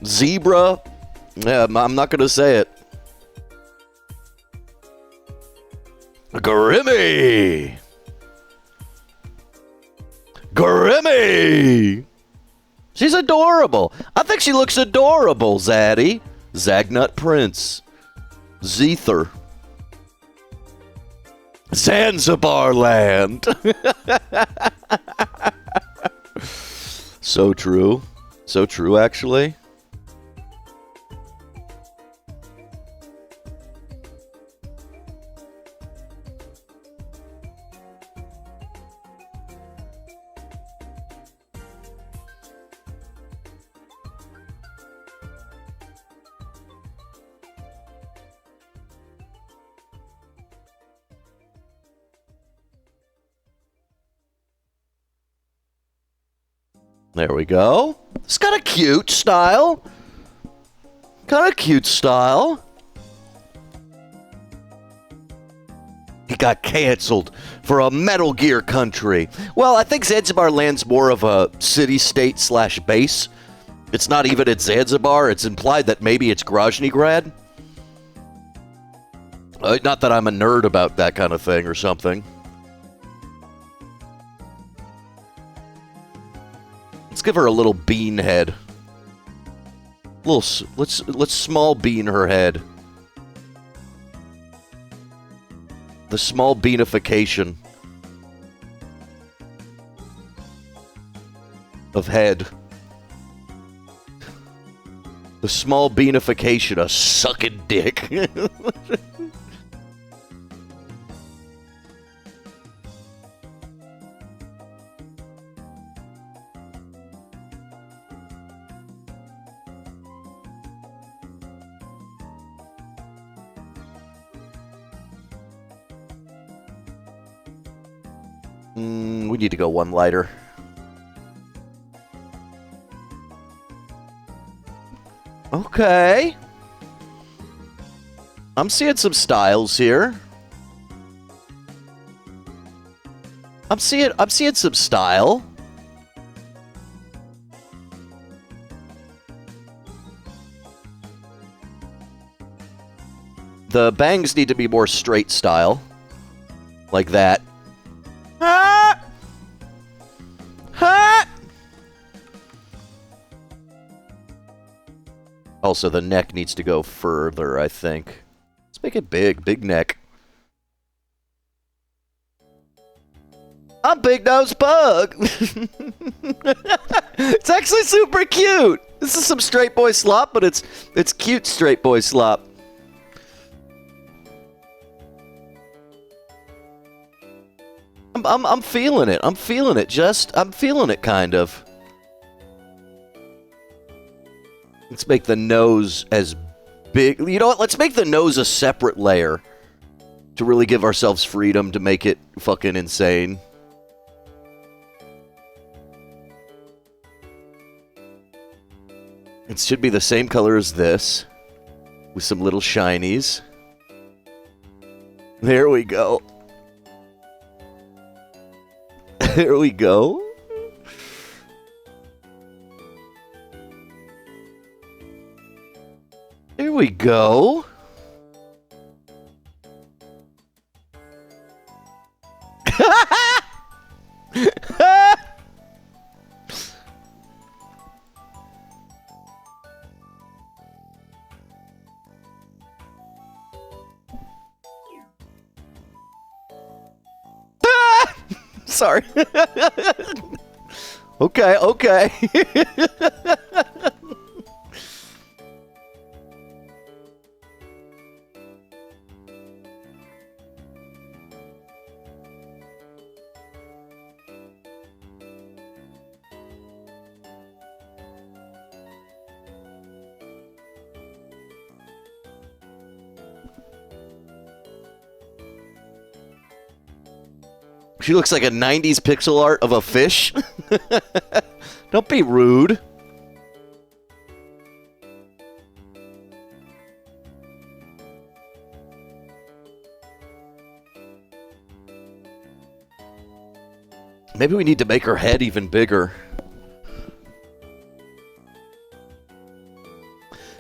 Zebra? Yeah, I'm not going to say it. Grimmy! Grimmy! She's adorable. I think she looks adorable, Zaddy. Zagnut Prince. Zether. Zanzibar land. So true. So true, actually. There we go. It's got a cute style. Got a cute style. He got canceled for a Metal Gear country. Well, I think Zanzibar land's more of a city-state slash base. It's not even at Zanzibar. It's implied that maybe it's Groznygrad. Not that I'm a nerd about that kind of thing or something. Let's give her a little bean head. Let's small bean her head. The small beanification of head. The small beanification of sucking dick. We need to go one lighter. Okay. I'm seeing some styles here. I'm seeing some style. The bangs need to be more straight style. Like that. Ah! Ah! Also, the neck needs to go further, I think. Let's make it big. Big neck. I'm Big Nose Pug. It's actually super cute. This is some straight boy slop, but it's cute straight boy slop. I'm feeling it. I'm feeling it. I'm feeling it, kind of. Let's make the nose as big. You know what? Let's make the nose a separate layer to really give ourselves freedom to make it fucking insane. It should be the same color as this, with some little shinies. There we go. There we go. There we go. Sorry. Okay, okay. She looks like a 90s pixel art of a fish. Don't be rude. Maybe we need to make her head even bigger.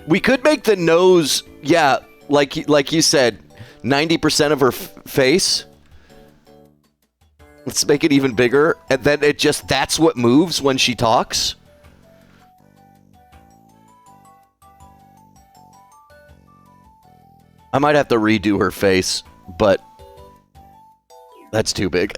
We could make the nose, yeah, like you said, 90% of her face. Let's make it even bigger, and then that's what moves when she talks. I might have to redo her face, but that's too big.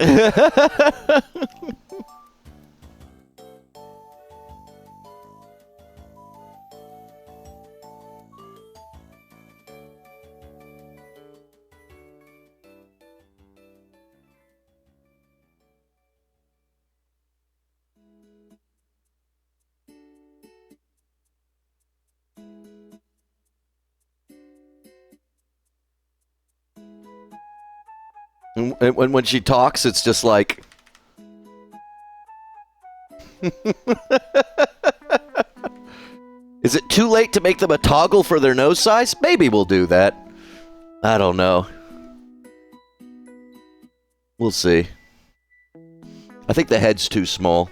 And when she talks, it's just like... Is it too late to make them a toggle for their nose size? Maybe we'll do that. I don't know. We'll see. I think the head's too small.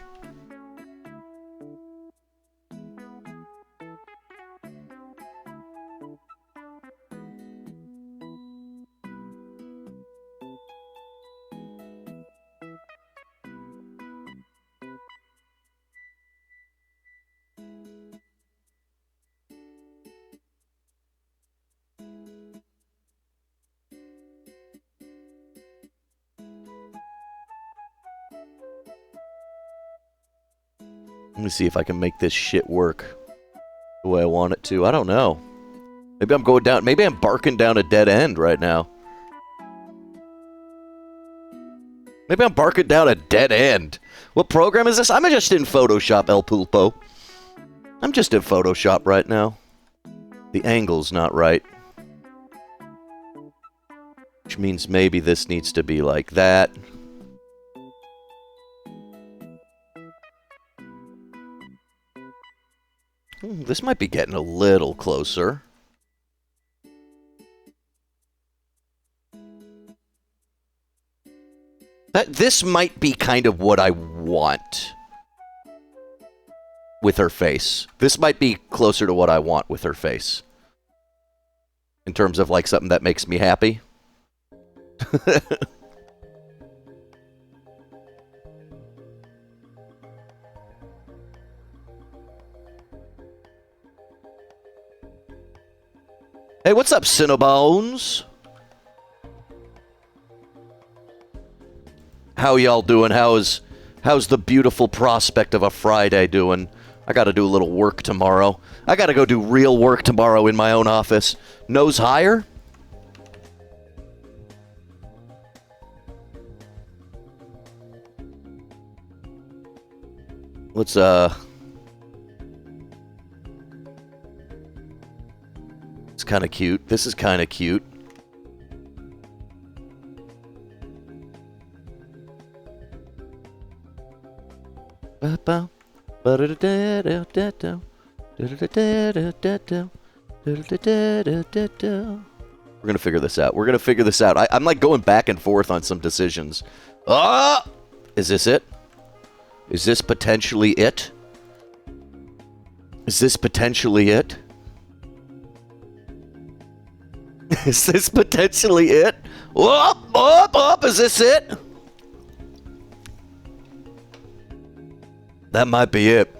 Let me see if I can make this shit work the way I want it to. I don't know. Maybe I'm going down... Maybe I'm barking down a dead end right now. Maybe I'm barking down a dead end. What program is this? I'm just in Photoshop, El Pulpo. I'm just in Photoshop right now. The angle's not right. Which means maybe this needs to be like that. This might be getting a little closer. This might be kind of what I want with her face. This might be closer to what I want with her face. In terms of like something that makes me happy. Hey, what's up, Cinnabones? How y'all doing? How's the beautiful prospect of a Friday doing? I gotta do a little work tomorrow. I gotta go do real work tomorrow in my own office. Nose higher? Let's, It's kind of cute. This is kind of cute. We're gonna figure this out. We're gonna figure this out. I'm like going back and forth on some decisions. Ah! Is this it? Is this potentially it? Is this potentially it? Is this potentially it? Up! Is this it? That might be it.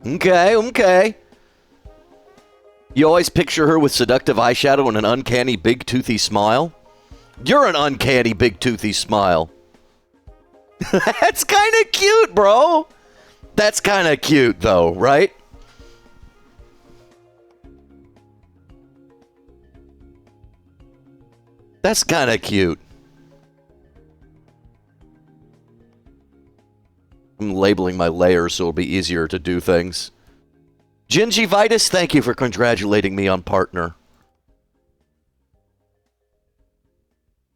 Okay. You always picture her with seductive eyeshadow and an uncanny big toothy smile. You're an uncanny big toothy smile. That's kind of cute, bro. That's kind of cute, though, right? That's kind of cute. I'm labeling my layers so it'll be easier to do things. Gingivitis, thank you for congratulating me on partner.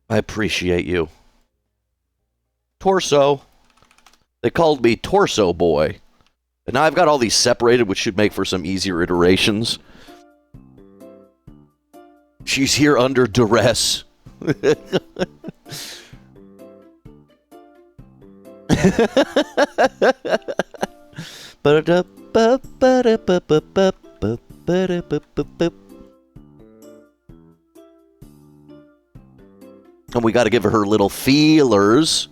I appreciate you. Torso. They called me Torso Boy. And now I've got all these separated, which should make for some easier iterations. She's here under duress. And we got to give her little feelers.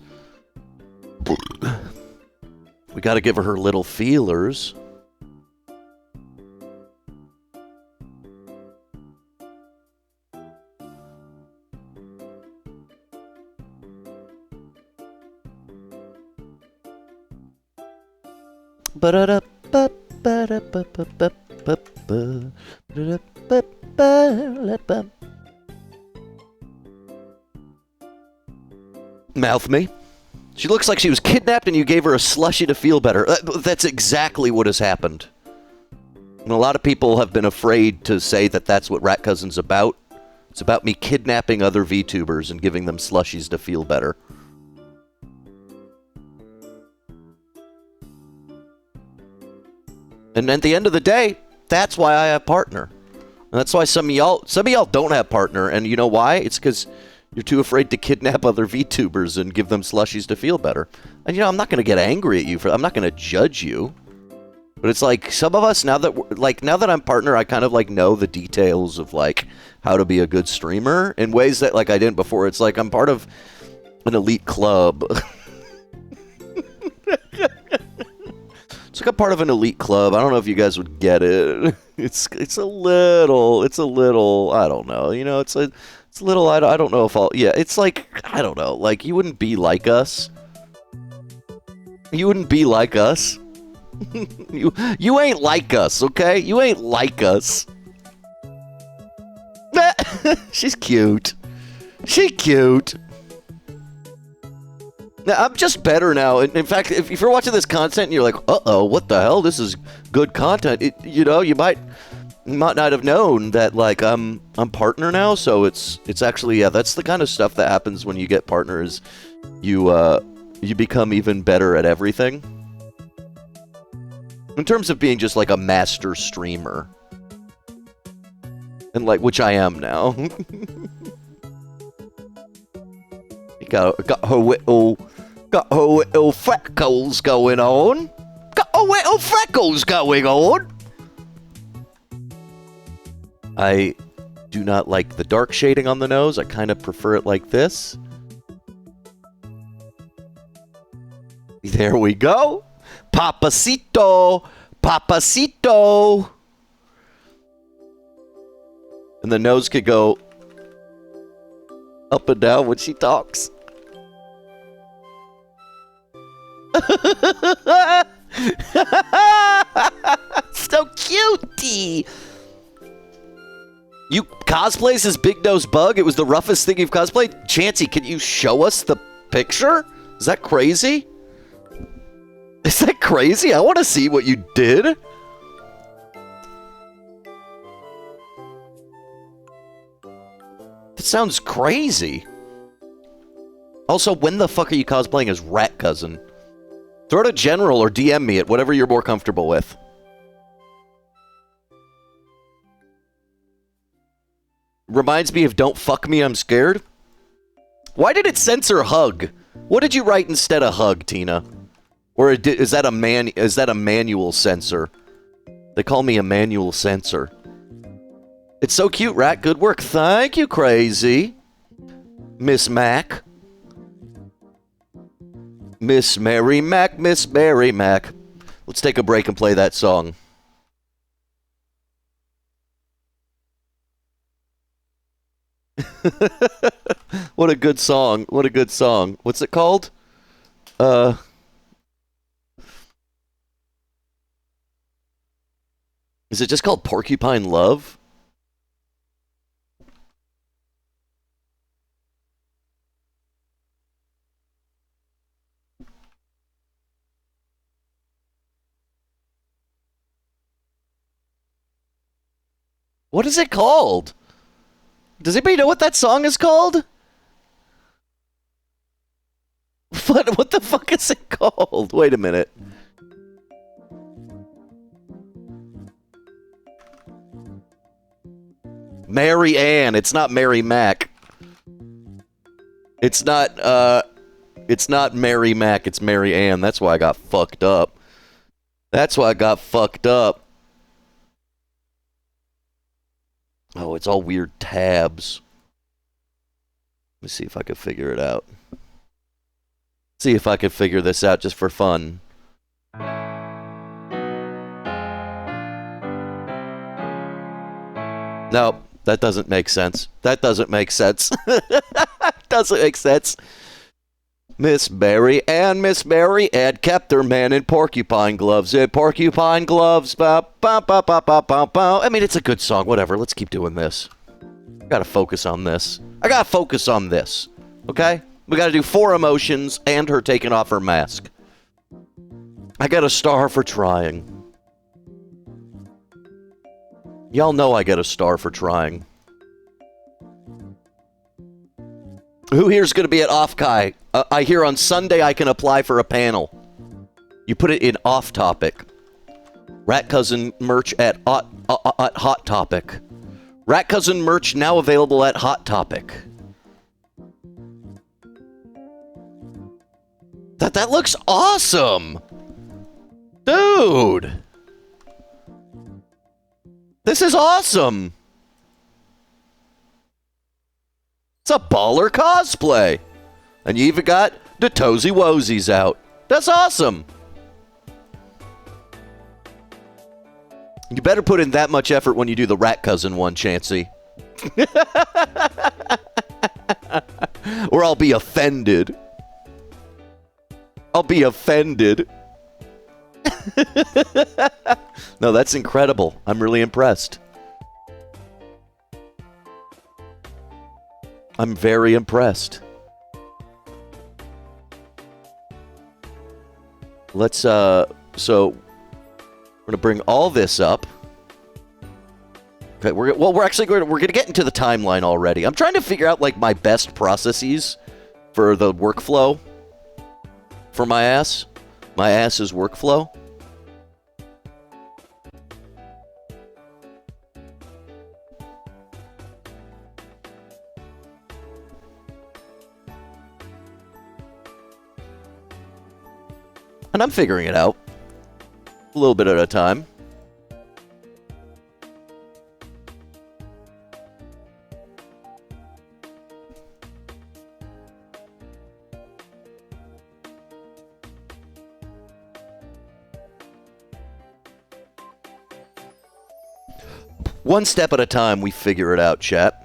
We got to give her little feelers. Mouth me. She looks like she was kidnapped and you gave her a slushie to feel better. That's exactly what has happened. And a lot of people have been afraid to say that that's what RatCousin's about. It's about me kidnapping other VTubers and giving them slushies to feel better. And at the end of the day, that's why I have partner. And that's why some of y'all don't have partner. And you know why? It's because you're too afraid to kidnap other VTubers and give them slushies to feel better. And you know, I'm not going to get angry at you for. I'm not going to judge you. But it's like some of us now that I'm partner, I kind of like know the details of like how to be a good streamer in ways that like I didn't before. It's like I'm part of an elite club. It's like a part of an elite club. I don't know if you guys would get it. It's a little, I don't know. You know, it's a little, I don't know if I'll, yeah, it's like, I don't know. Like, you wouldn't be like us. You wouldn't be like us. You ain't like us, okay? You ain't like us. She's cute. She's cute. Now, I'm just better now. In fact, if you're watching this content and you're like, uh-oh, what the hell? This is good content. You know, you might not have known that, like, I'm partner now. So it's actually, yeah, that's the kind of stuff that happens when you get partners. You become even better at everything. In terms of being just like a master streamer. And like, which I am now. Got her little freckles going on. Got her little freckles going on. I do not like the dark shading on the nose. I kind of prefer it like this. There we go. Papacito. Papacito. And the nose could go up and down when she talks. So cutie. You cosplays as Big Nose Bug? It was the roughest thing you've cosplayed? Chancey, can you show us the picture? Is that crazy? Is that crazy? I want to see what you did. That sounds crazy. Also, when the fuck are you cosplaying as RatCousin? Throw it at General or DM me it, whatever you're more comfortable with. Reminds me of Don't Fuck Me, I'm Scared. Why did it censor hug? What did you write instead of hug, Tina? Or is that a manual censor? They call me a manual censor. It's so cute, Rat. Good work. Thank you, Crazy. Miss Mac. Miss Mary Mac, Miss Mary Mac. Let's take a break and play that song. What a good song. What a good song. What's it called? Is it just called Porcupine Love? What is it called? Does anybody know what that song is called? What the fuck is it called? Wait a minute. Mary Ann. It's not Mary Mac. It's not Mary Mac, it's Mary Ann. That's why I got fucked up. That's why I got fucked up. Oh, it's all weird tabs. Let me see if I can figure it out. See if I can figure this out just for fun. No, that doesn't make sense. That doesn't make sense. Doesn't make sense. Miss Mary Ann kept her man in porcupine gloves. Porcupine gloves. Ba, ba, ba, ba, ba, ba, ba. I mean, it's a good song. Whatever. Let's keep doing this. I gotta focus on this. I gotta focus on this. Okay? We gotta do 4 emotions and her taking off her mask. I got a star for trying. Y'all know I get a star for trying. Who here's going to be at OffCai? I hear on Sunday I can apply for a panel. You put it in off topic. RatCousin merch at Hot Topic. RatCousin merch now available at Hot Topic. That looks awesome! Dude! This is awesome! It's a baller cosplay! And you even got the Tozy Wozies out. That's awesome! You better put in that much effort when you do the RatCousin one, Chansey. Or I'll be offended. I'll be offended. No, that's incredible. I'm really impressed. I'm very impressed. Let's, so, we're gonna bring all this up. Okay, we're gonna get into the timeline already. I'm trying to figure out, like, my best processes for the workflow for my ass. My ass's workflow. And I'm figuring it out. A little bit at a time. One step at a time, we figure it out, chat.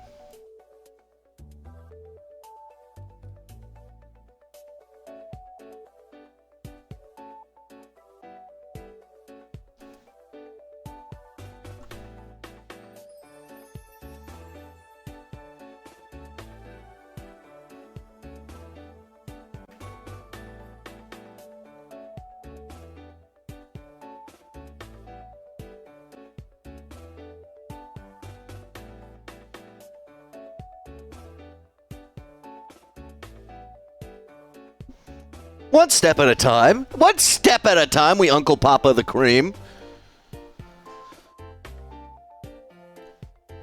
One step at a time. One step at a time, we Uncle Papa the Cream.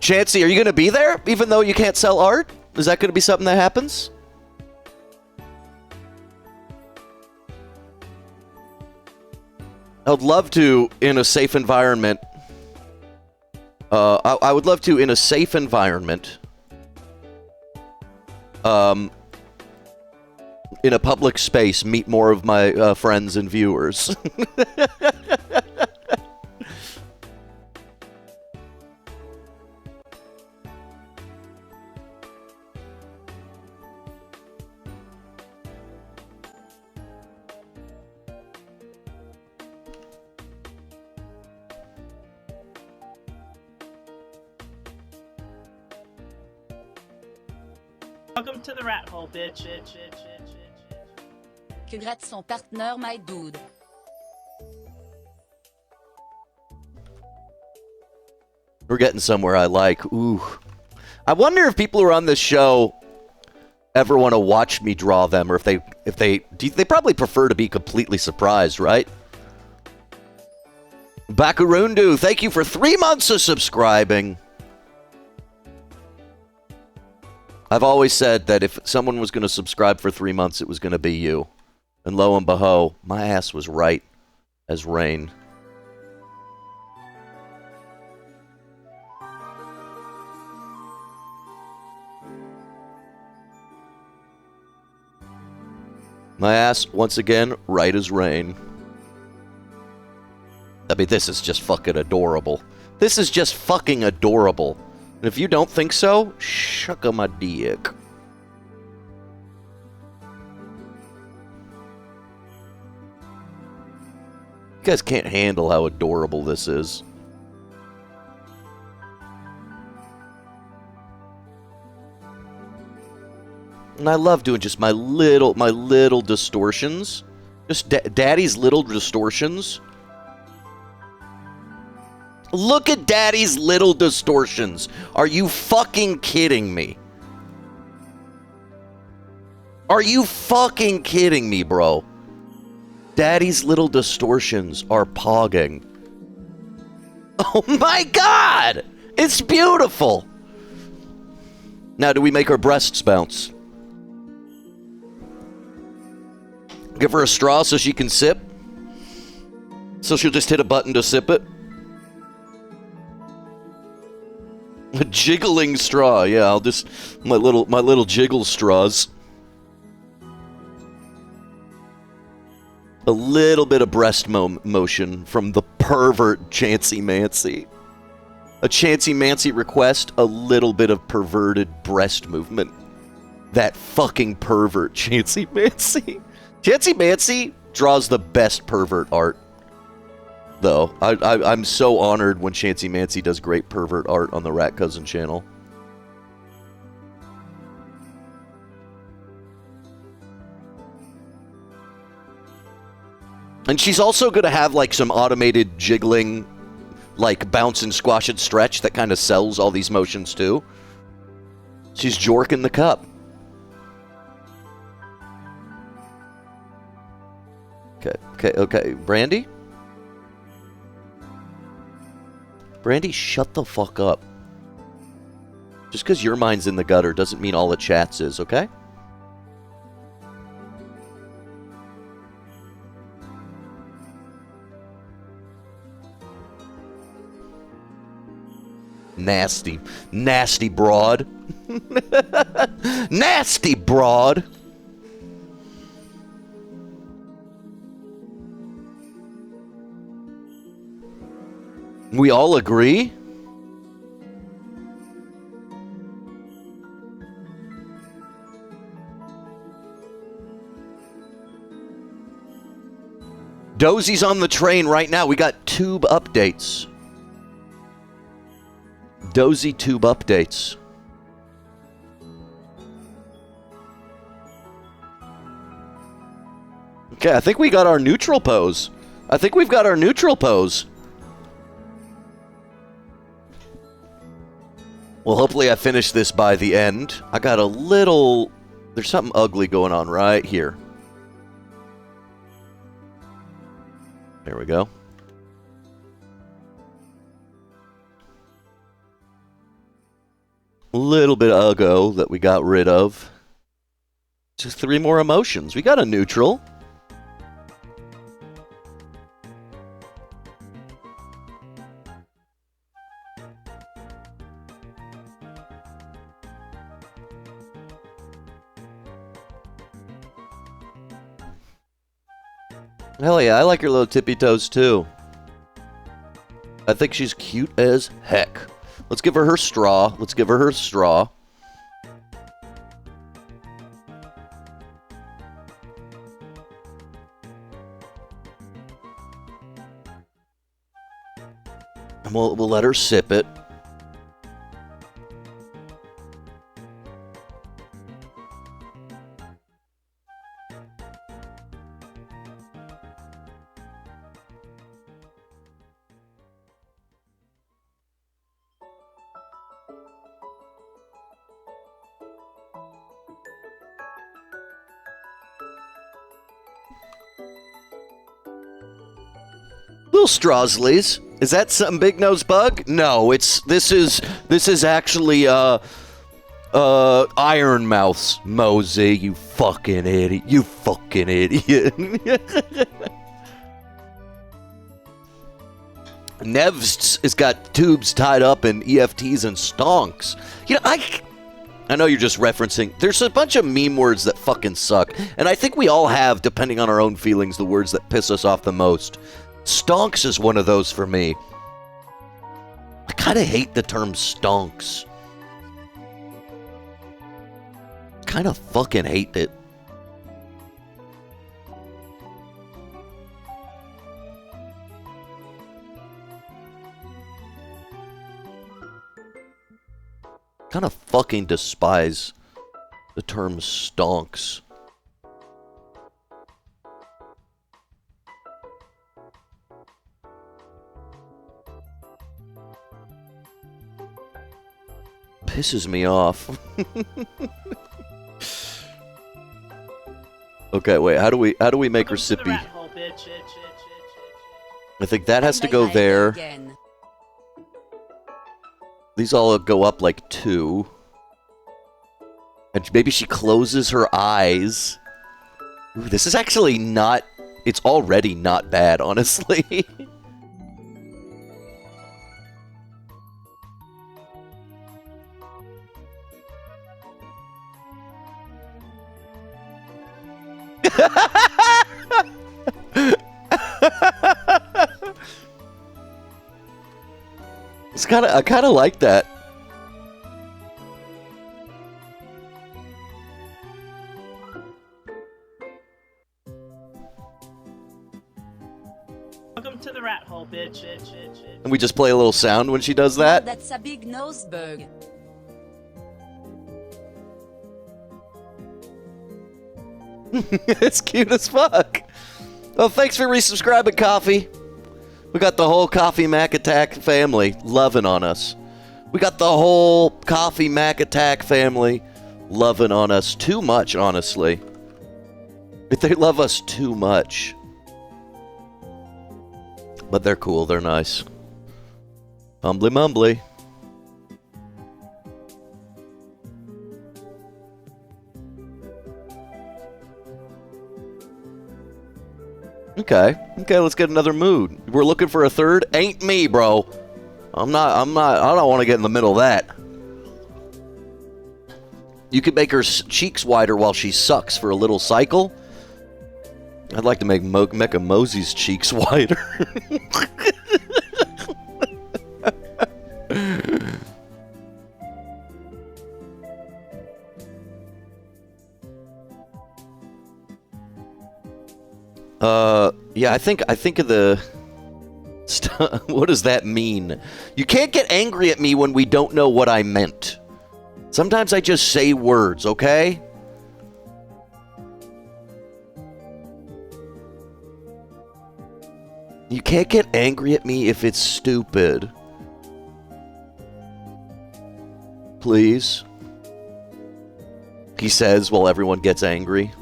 Chansey, are you going to be there, even though you can't sell art? Is that going to be something that happens? I would love to, in a safe environment. I would love to, in a safe environment. In a public space, meet more of my friends and viewers. Welcome to the rat hole, bitch. Que gratte son partenaire, my dude. We're getting somewhere I like. Ooh. I wonder if people who are on this show ever want to watch me draw them, or if they probably prefer to be completely surprised, right? Bakurundu, thank you for 3 months of subscribing. I've always said that if someone was going to subscribe for 3 months, it was going to be you. And lo and behold, my ass was right as rain. My ass, once again, right as rain. I mean, this is just fucking adorable. This is just fucking adorable. And if you don't think so, shuck on my dick. You guys can't handle how adorable this is. And I love doing just my little distortions. Just daddy's little distortions. Look at daddy's little distortions. Are you fucking kidding me? Are you fucking kidding me, bro? Daddy's little distortions are pogging. Oh my god! It's beautiful! Now, do we make her breasts bounce? Give her a straw so she can sip? So she'll just hit a button to sip it? A jiggling straw, yeah, I'll just... My little jiggle straws. A little bit of breast motion from the pervert Chancy Mancy. A Chancy Mancy request, a little bit of perverted breast movement. That fucking pervert Chancy Mancy. Chancy Mancy draws the best pervert art. Though, I'm so honored when Chancy Mancy does great pervert art on the RatCousin channel. And she's also going to have, like, some automated jiggling, like, bounce and squash and stretch that kind of sells all these motions, too. She's jorking the cup. Okay. Brandy? Brandy, shut the fuck up. Just because your mind's in the gutter doesn't mean all the chat's is, okay? Nasty broad. Nasty broad. We all agree? Dozy's on the train right now. We got tube updates. Dozy tube updates. Okay, I think we got our neutral pose. I think we've got our neutral pose. Well, hopefully I finish this by the end. I got a little... There's something ugly going on right here. There we go. A little bit of uggo that we got rid of. Just 3 more emotions. We got a neutral. Hell yeah, I like her little tippy toes too. I think she's cute as heck. Let's give her her straw. Let's give her her straw. And we'll let her sip it. Little Strawsleys. Is that some big nose bug? No, this is actually Ironmouth's Mosey, you fucking idiot. You fucking idiot. Nev's has got tubes tied up in EFTs and stonks. You know, I know you're just referencing. There's a bunch of meme words that fucking suck. And I think we all have, depending on our own feelings, the words that piss us off the most. Stonks is one of those for me. I kind of hate the term stonks. Kind of fucking hate it. Kind of fucking despise the term stonks. Pisses me off. Okay, wait. How do we make her sippy? I think that has to go there. These all go up like 2. And maybe she closes her eyes. Ooh, this is actually not... It's already not bad, honestly. I kind of like that. Welcome to the rat hole, bitch. And we just play a little sound when she does that. That's a big nose bug. It's cute as fuck. Well, thanks for resubscribing, Coffee. We got the whole Coffee Mac Attack family loving on us. We got the whole Coffee Mac Attack family loving on us too much, honestly. They love us too much. But they're cool, they're nice. Humbly mumbly. Okay, let's get another mood. We're looking for a third. Ain't me, bro. I don't want to get in the middle of that. You could make her cheeks wider while she sucks for a little cycle. I'd like to make a Mosey's cheeks wider. Yeah, I think of the... What does that mean? You can't get angry at me when we don't know what I meant. Sometimes I just say words, okay? You can't get angry at me if it's stupid. Please. He says while everyone gets angry.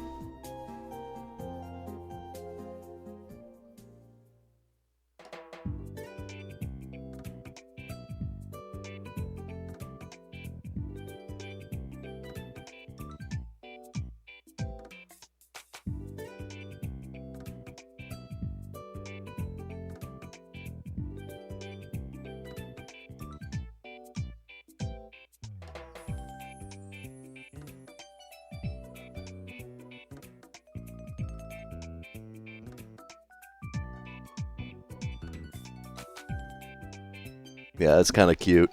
Yeah, that's kind of cute.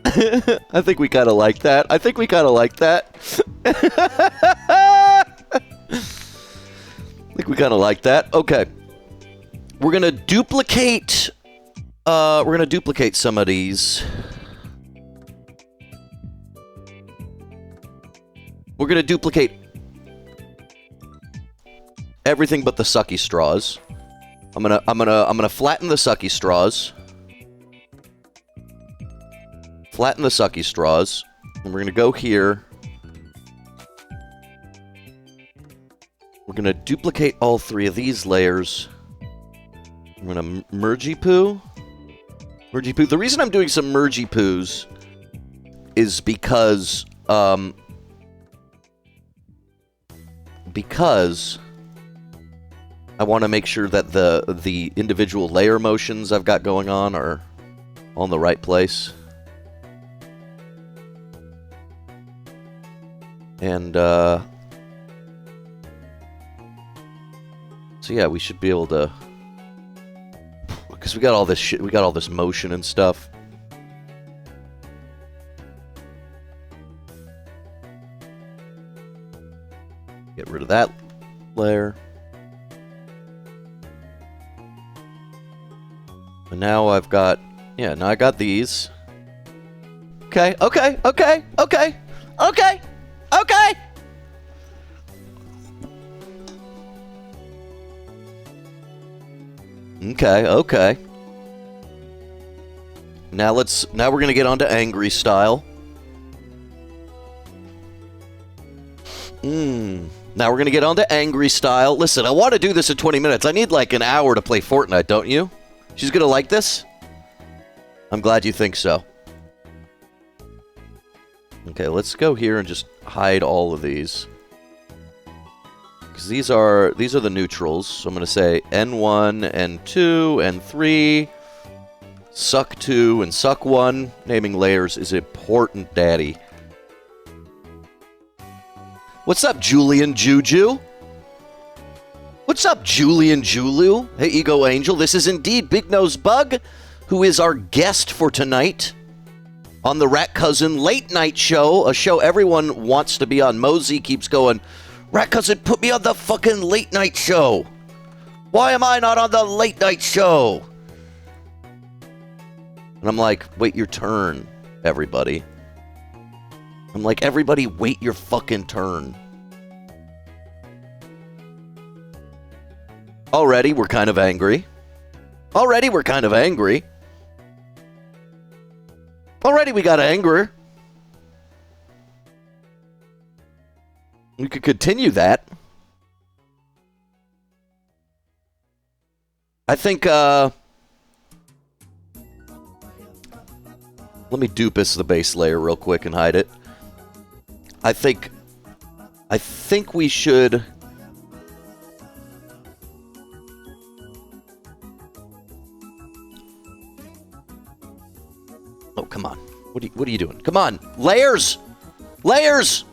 I think we kind of like that. I think we kind of like that. Okay. We're going to duplicate some of these. We're going to duplicate everything but the sucky straws. I'm gonna flatten the sucky straws. Flatten the sucky straws. And we're gonna go here. We're We're going to duplicate all 3 of these layers. I'm going to mergy poo. Mergy poo. The reason I'm doing some mergy poos is because I want to make sure that the individual layer motions I've got going on are all in the right place. And so yeah, we should be able to, because we got all this shit, we got all this motion and stuff. Get rid of that layer. And now I've got, yeah, now I got these. Okay, okay, okay, okay, okay, okay. Okay, okay. Now we're gonna get onto angry style. Now we're gonna get onto angry style. Listen, I want to do this in 20 minutes. I need like an hour to play Fortnite, don't you? She's gonna like this? I'm glad you think so. Okay, let's go here and just hide all of these. Because these are the neutrals. So I'm gonna say N1, N2, N3, suck 2, and suck 1. Naming layers is important, daddy. What's up, Julian Juju? What's up, Julian Julu? Hey, Ego Angel. This is indeed Big Nose Bug, who is our guest for tonight on the RatCousin Late Night Show, a show everyone wants to be on. Mosey keeps going, RatCousin, put me on the fucking Late Night Show. Why am I not on the Late Night Show? And I'm like, wait your turn, everybody. I'm like, everybody, wait your fucking turn. Already, we're kind of angry. Already, we're kind of angry. Already, we got angry. We could continue that. I think, let me dupus the base layer real quick and hide it. I think we should... Oh, come on. What are you doing? Come on. Layers! Layers!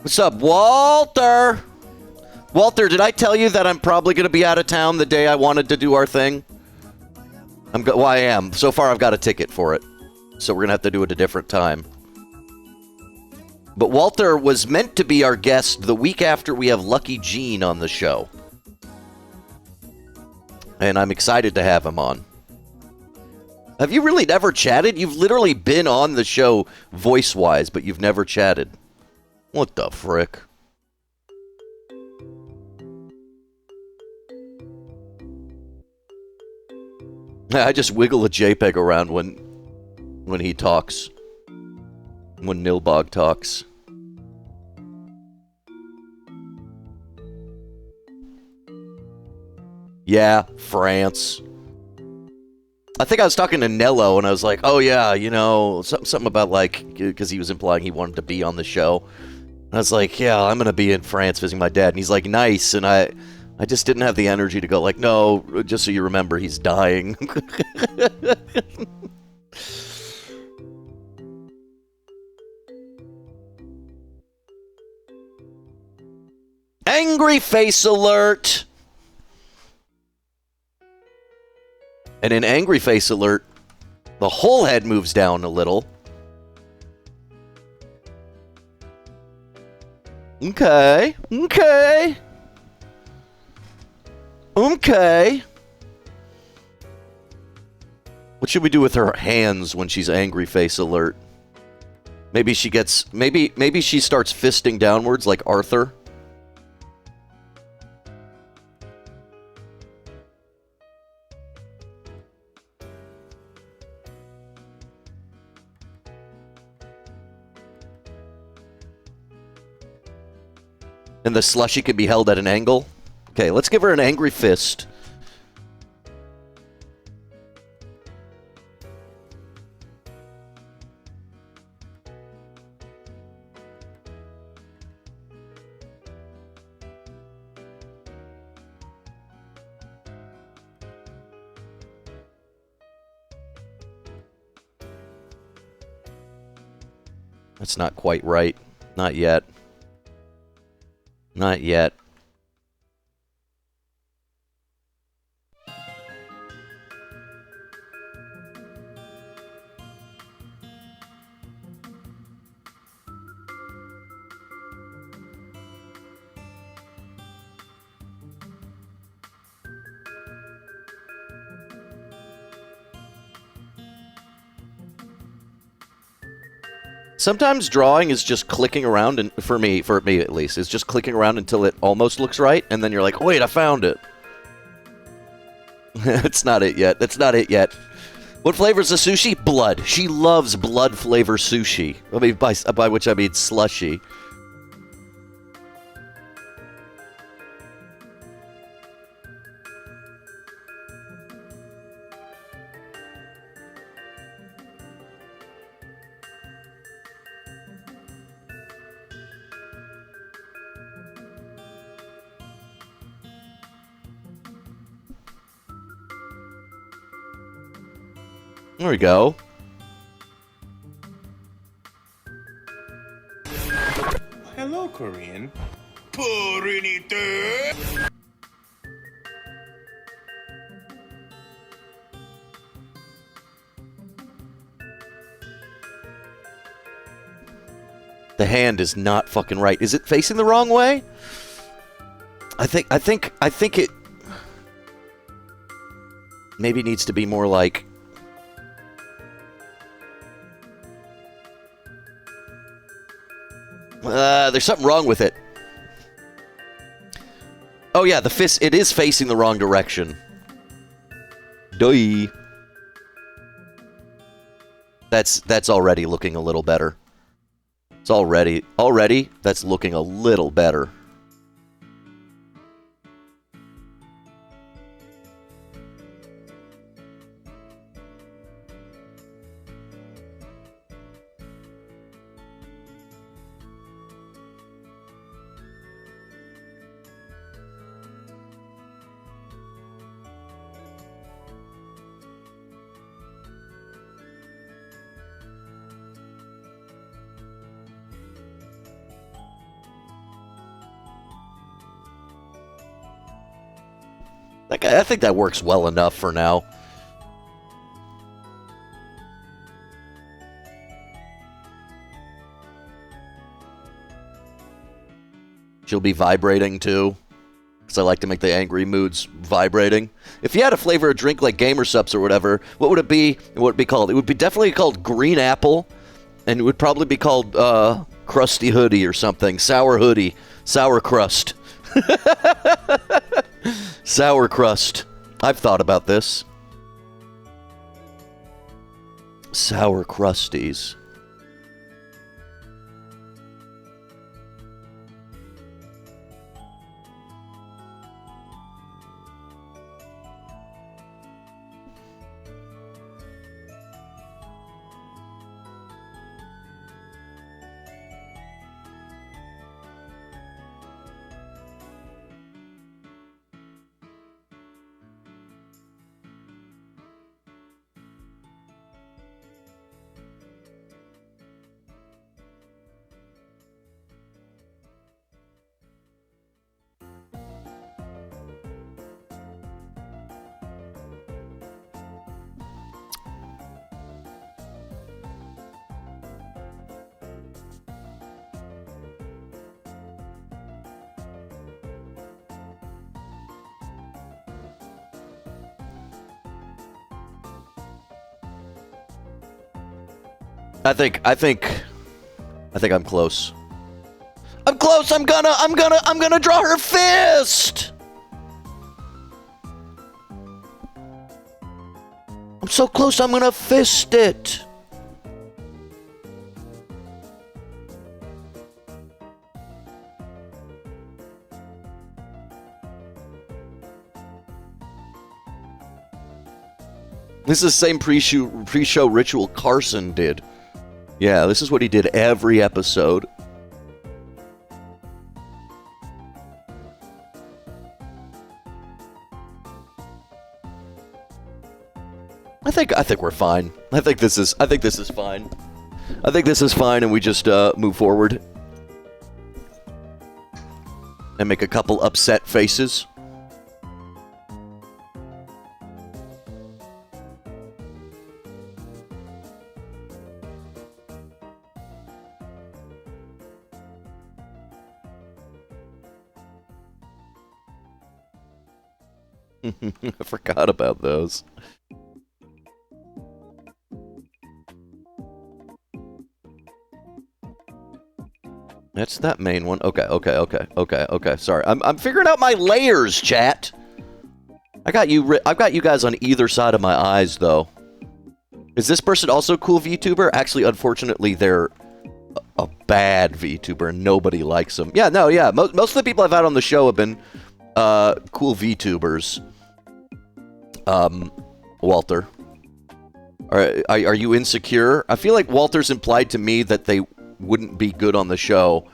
What's up, Walter? Walter, did I tell you that I'm probably going to be out of town the day I wanted to do our thing? Well, I am. So far, I've got a ticket for it. So we're going to have to do it a different time. But Walter was meant to be our guest the week after we have Lucky Gene on the show. And I'm excited to have him on. Have you really never chatted? You've literally been on the show voice-wise, but you've never chatted. What the frick? I just wiggle a JPEG around when he talks. When Nilbog talks. Yeah, France. I think I was talking to Nello, and I was like, oh yeah, you know, something about, like, because he was implying he wanted to be on the show. And I was like, yeah, I'm going to be in France visiting my dad. And he's like, nice. And I just didn't have the energy to go, like, no, just so you remember, he's dying. Angry face alert! And in angry face alert, the whole head moves down a little. Okay. Okay. Okay. What should we do with her hands when she's angry face alert? Maybe she gets... Maybe she starts fisting downwards like Arthur. And the slushy can be held at an angle. Okay, let's give her an angry fist. That's not quite right. Not yet. Not yet. Sometimes drawing is just clicking around, and for me at least, is just clicking around until it almost looks right, and then you're like, wait, I found it. It's not it yet. That's not it yet. What flavor is the sushi? Blood. She loves blood flavor sushi. I mean, by which I mean slushy. There we go. Hello, Korean. Purinite. The hand is not fucking right. Is it facing the wrong way? I think it maybe needs to be more like there's something wrong with it. Oh yeah, the fist, it is facing the wrong direction. Duh. That's already looking a little better. It's already that's looking a little better. I think that works well enough for now. She'll be vibrating too, because I like to make the angry moods vibrating. If you had a flavor of drink like Gamer Subs or whatever, what would it be? What would it be called? It would be definitely called Green Apple, and it would probably be called Crusty Hoodie or something. Sour Hoodie. Sour Crust. Sour Crust. I've thought about this. Sour Crusties. I think I'm close. I'm close. I'm gonna draw her fist. I'm so close. I'm gonna fist it. This is the same pre-show ritual Carson did. Yeah, this is what he did every episode. I think we're fine. I think this is fine. I think this is fine, and we just move forward and make a couple upset faces. I forgot about those. That's that main one. Okay. Sorry, I'm figuring out my layers, chat. I've got you guys on either side of my eyes, though. Is this person also cool VTuber? Actually, unfortunately, they're a bad VTuber. Nobody likes them. Yeah, no, yeah. Most of the people I've had on the show have been cool VTubers. Walter, are you insecure? I feel like Walter's implied to me that they wouldn't be good on the show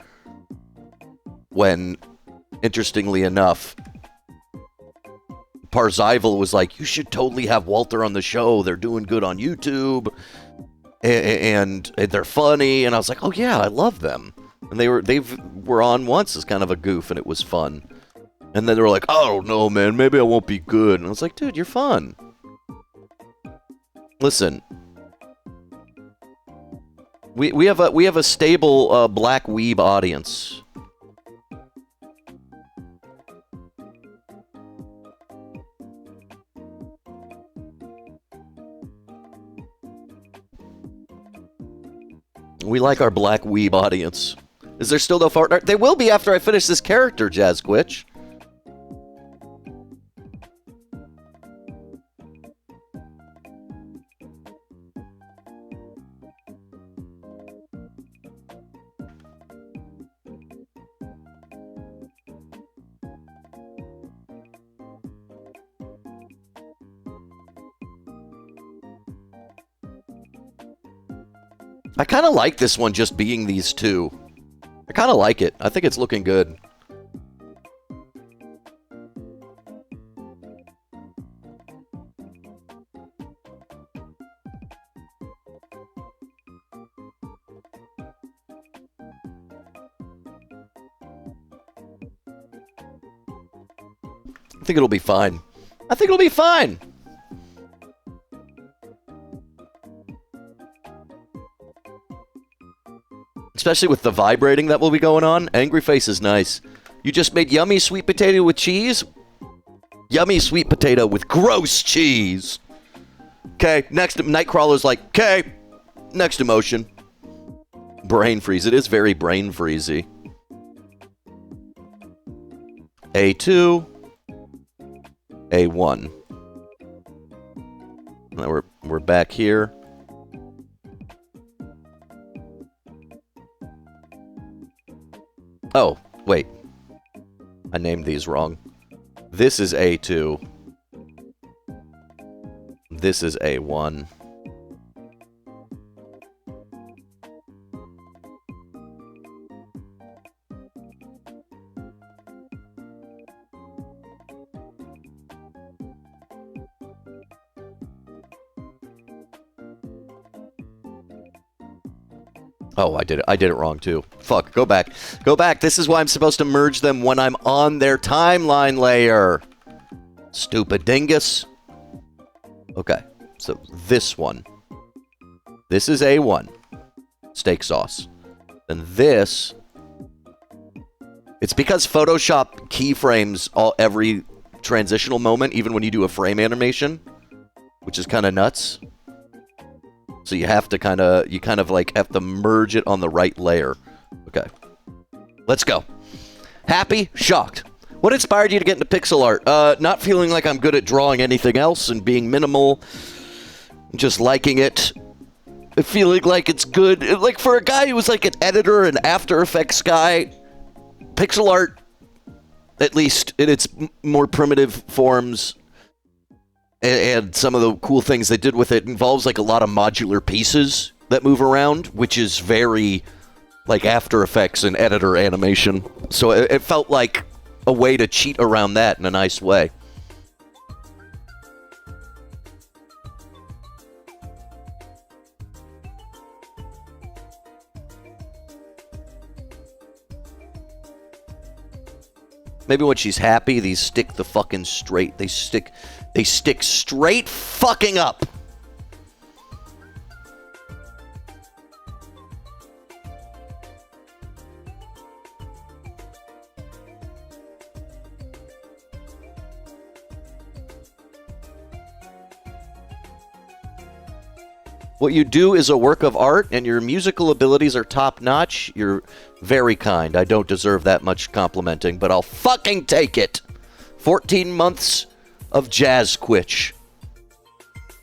when, interestingly enough, Parzival was like, you should totally have Walter on the show. They're doing good on YouTube, and they're funny. And I was like, oh yeah, I love them. And they were on once as kind of a goof, and it was fun. And then they were like, oh no, man, maybe I won't be good. And I was like, dude, you're fun. Listen, we have a stable black weeb audience. We like our black weeb audience. Is there still no fart art? There will be after I finish this character, Jazz Quitch. I kind of like this one just being these two. I kind of like it. I think it's looking good. I think it'll be fine. I think it'll be fine. Especially with the vibrating that will be going on. Angry face is nice. You just made yummy sweet potato with cheese? Yummy sweet potato with gross cheese. Okay, next, Nightcrawler's like, okay, next emotion. Brain freeze. It is very brain freezy. A2. A1. Now we're back here. Oh, wait. I named these wrong. This is A2. This is A1. Oh, I did it wrong too. Fuck, go back. Go back. This is why I'm supposed to merge them when I'm on their timeline layer. Stupid dingus. Okay, so this one. This is A1. Steak sauce. And this... It's because Photoshop keyframes every transitional moment, even when you do a frame animation, which is kind of nuts. So you have to kind of like have to merge it on the right layer. Okay. Let's go. Happy? Shocked. What inspired you to get into pixel art? Not feeling like I'm good at drawing anything else and being minimal. Just liking it. Feeling like it's good. Like for a guy who was like an editor and After Effects guy, pixel art, at least in its more primitive forms, And some of the cool things they did with it involves like a lot of modular pieces that move around, which is very like After Effects and editor animation. So it felt like a way to cheat around that in a nice way. Maybe when she's happy, these stick the fucking straight. They stick straight fucking up. What you do is a work of art, and your musical abilities are top-notch. You're very kind. I don't deserve that much complimenting, but I'll fucking take it. 14 months of jazz quitch.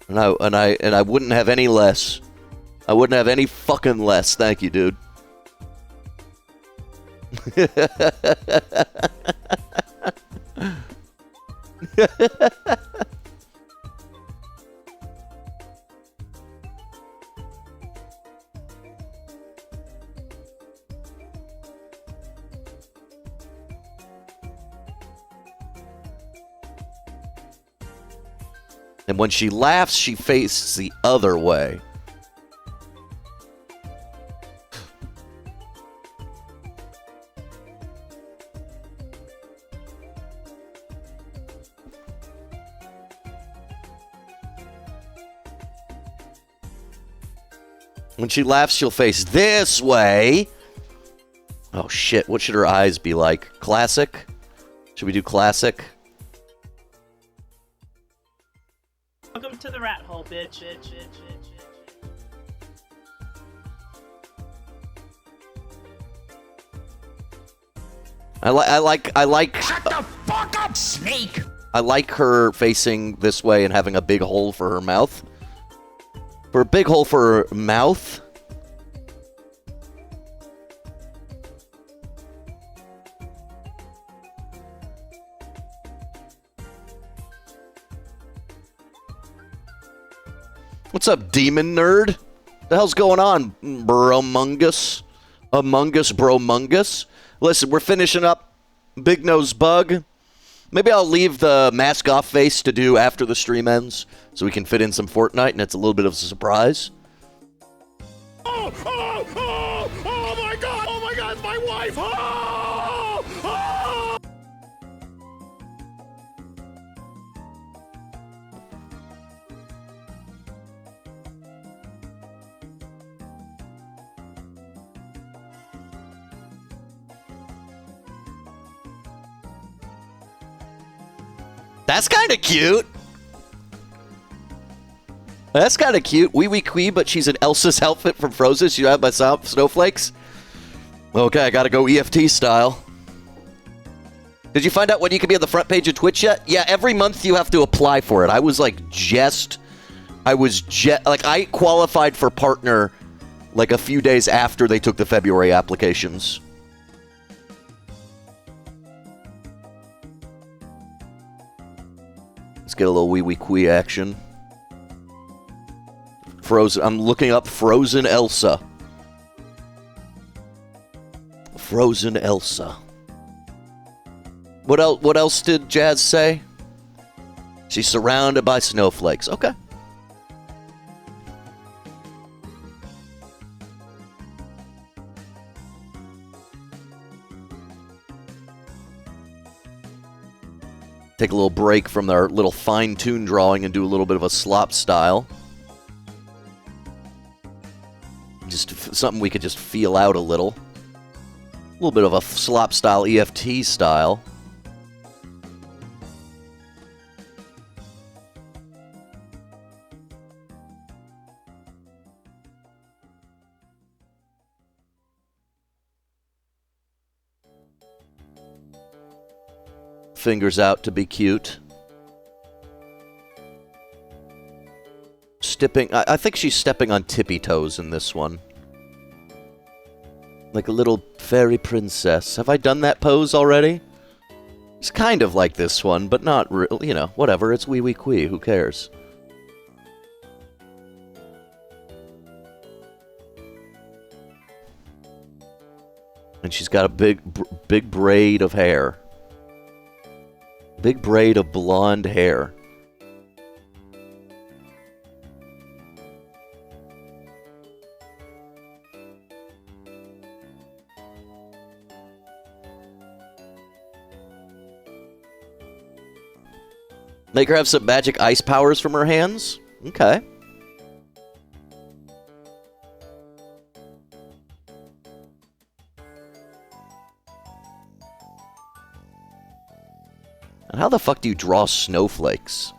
And I wouldn't have any less. I wouldn't have any fucking less. Thank you, dude. And when she laughs, she faces the other way. When she laughs, she'll face this way. Oh shit, what should her eyes be like? Classic? Should we do classic? Welcome to the rat hole, bitch. I like. Shut the fuck up, snake! I like her facing this way and having a big hole for her mouth. For a big hole for her mouth. What's up, demon nerd? The hell's going on, Bromungus? Among Us, Bromungus? Listen, we're finishing up Big Nose Bug. Maybe I'll leave the mask off face to do after the stream ends, so we can fit in some Fortnite, and it's a little bit of a surprise. Oh my god, it's my wife! Oh, oh. That's kind of cute. That's kind of cute. Wee wee quee, but she's in Elsa's outfit from Frozen. She have my snowflakes. Okay, I gotta go EFT style. Did you find out when you can be on the front page of Twitch yet? Yeah, every month you have to apply for it. I qualified for partner like a few days after they took the February applications. Let's get a little wee wee quee action. Frozen. I'm looking up Frozen Elsa. Frozen Elsa. What else? What else did Jazz say? She's surrounded by snowflakes. Okay. Take a little break from their little fine-tuned drawing and do a little bit of a slop style. Just something we could just feel out a little. A little bit of a slop style, EFT style. Fingers out to be cute. I think she's stepping on tippy toes in this one. Like a little fairy princess. Have I done that pose already? It's kind of like this one, but not real, you know, whatever. It's wee wee quee. Who cares? And she's got a big braid of hair. Big braid of blonde hair. Make her have some magic ice powers from her hands? Okay. And how the fuck do you draw snowflakes?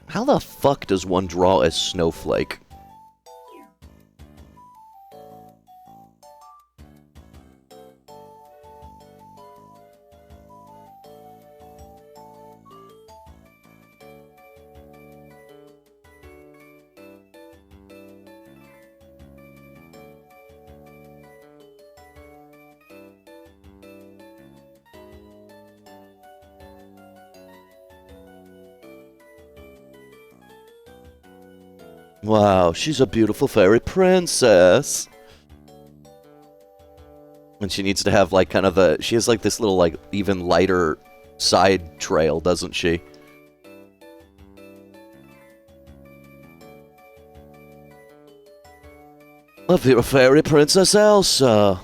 How the fuck does one draw a snowflake? Wow, she's a beautiful fairy princess. And she needs to have like kind of a... She has like this little like even lighter side trail, doesn't she? A fairy princess Elsa.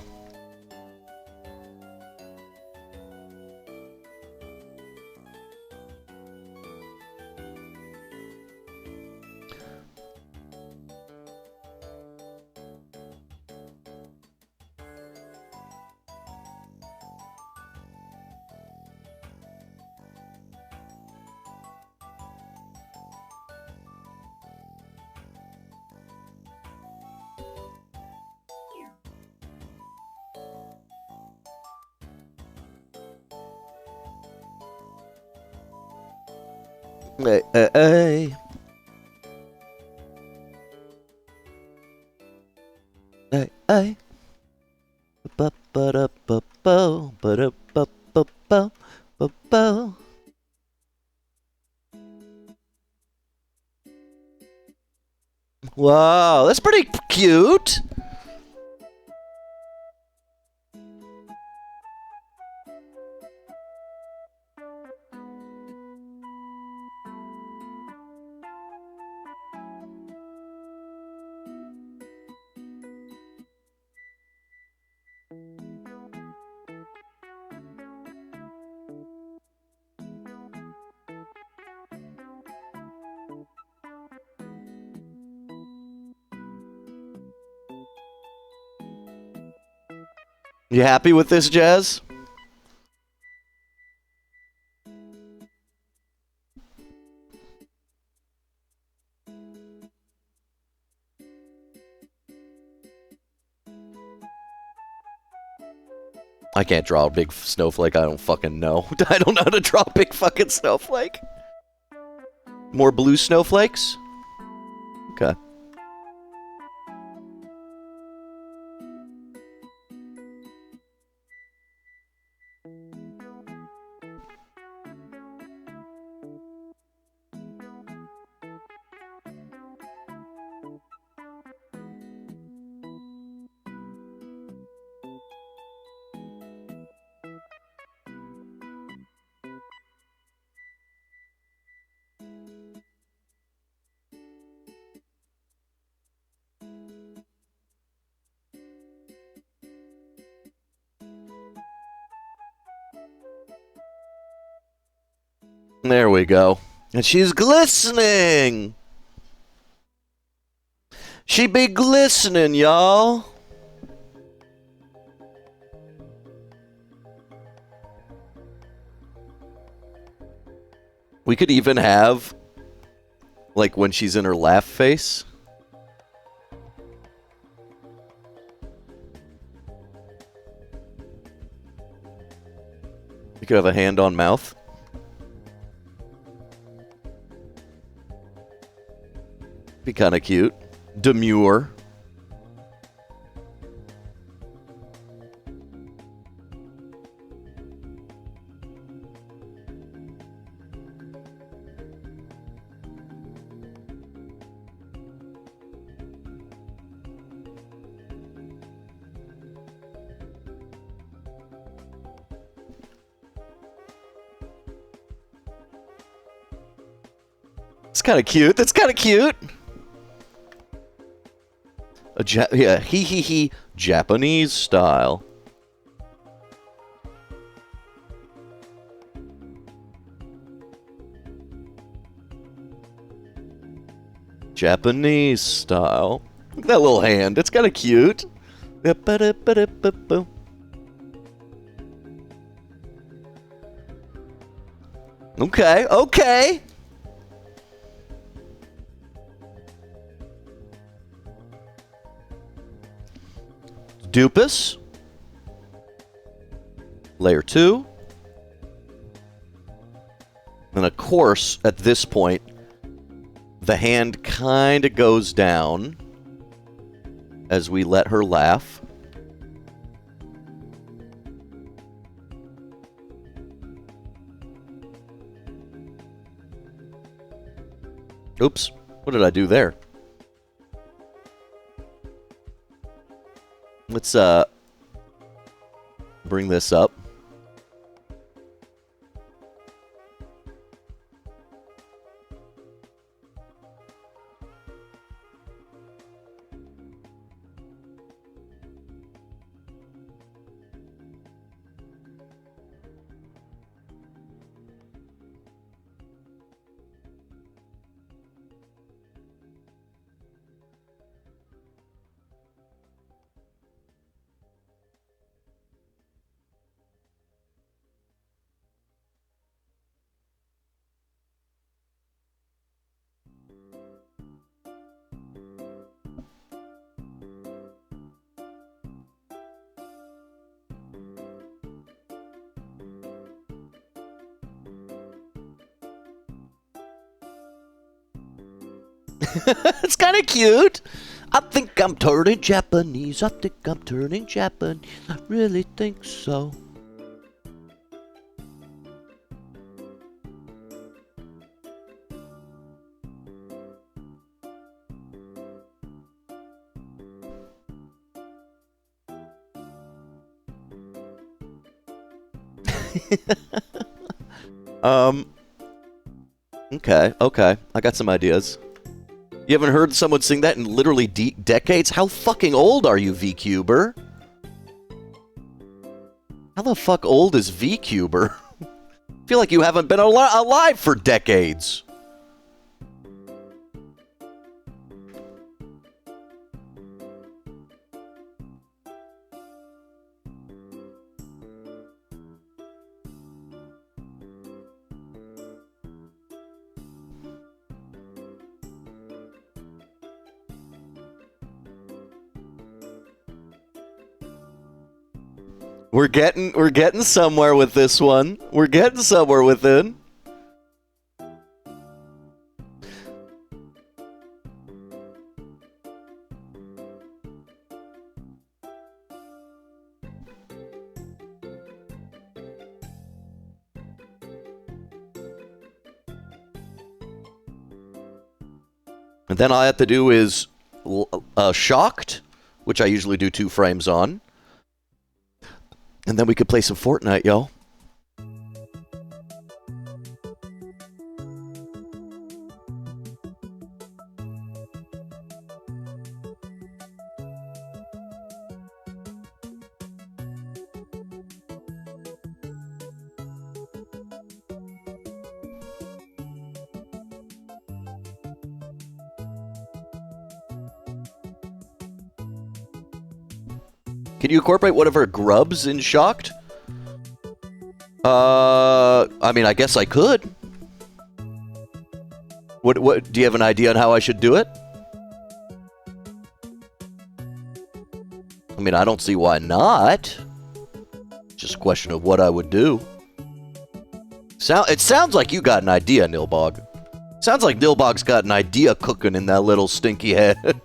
Hey, hey, hey. Hey, hey. Ba-ba-da-ba-bo, ba-da-ba-ba-bo, ba-bo. Wow, that's pretty cute. You happy with this, Jazz? I can't draw a big snowflake. I don't fucking know. I don't know how to draw a big fucking snowflake. More blue snowflakes? Okay. There we go. And she's glistening. She be glistening, y'all. We could even have, like, when she's in her laugh face. You could have a hand on mouth. Be kind of cute. Demure. It's kind of cute. That's kind of cute. Yeah, he, Japanese style. Japanese style. Look at that little hand. It's kind of cute. Okay, okay. Dupus. Layer 2. And of course, at this point, the hand kind of goes down as we let her laugh. Oops, what did I do there? Let's bring this up. It's kind of cute. I think I'm turning Japanese. I think I'm turning Japanese. I really think so. Okay, okay. I got some ideas. You haven't heard someone sing that in literally decades? How fucking old are you, VCuber? How the fuck old is VCuber? I feel like you haven't been alive for decades. We're getting somewhere with this one. We're getting somewhere with it. And then all I have to do is shocked, which I usually do 2 frames on. And then we could play some Fortnite, yo. Can you incorporate one of her grubs in Shocked? I mean, I guess I could. What? Do you have an idea on how I should do it? I mean, I don't see why not. Just a question of what I would do. It sounds like you got an idea, Nilbog. Sounds like Nilbog's got an idea cooking in that little stinky head.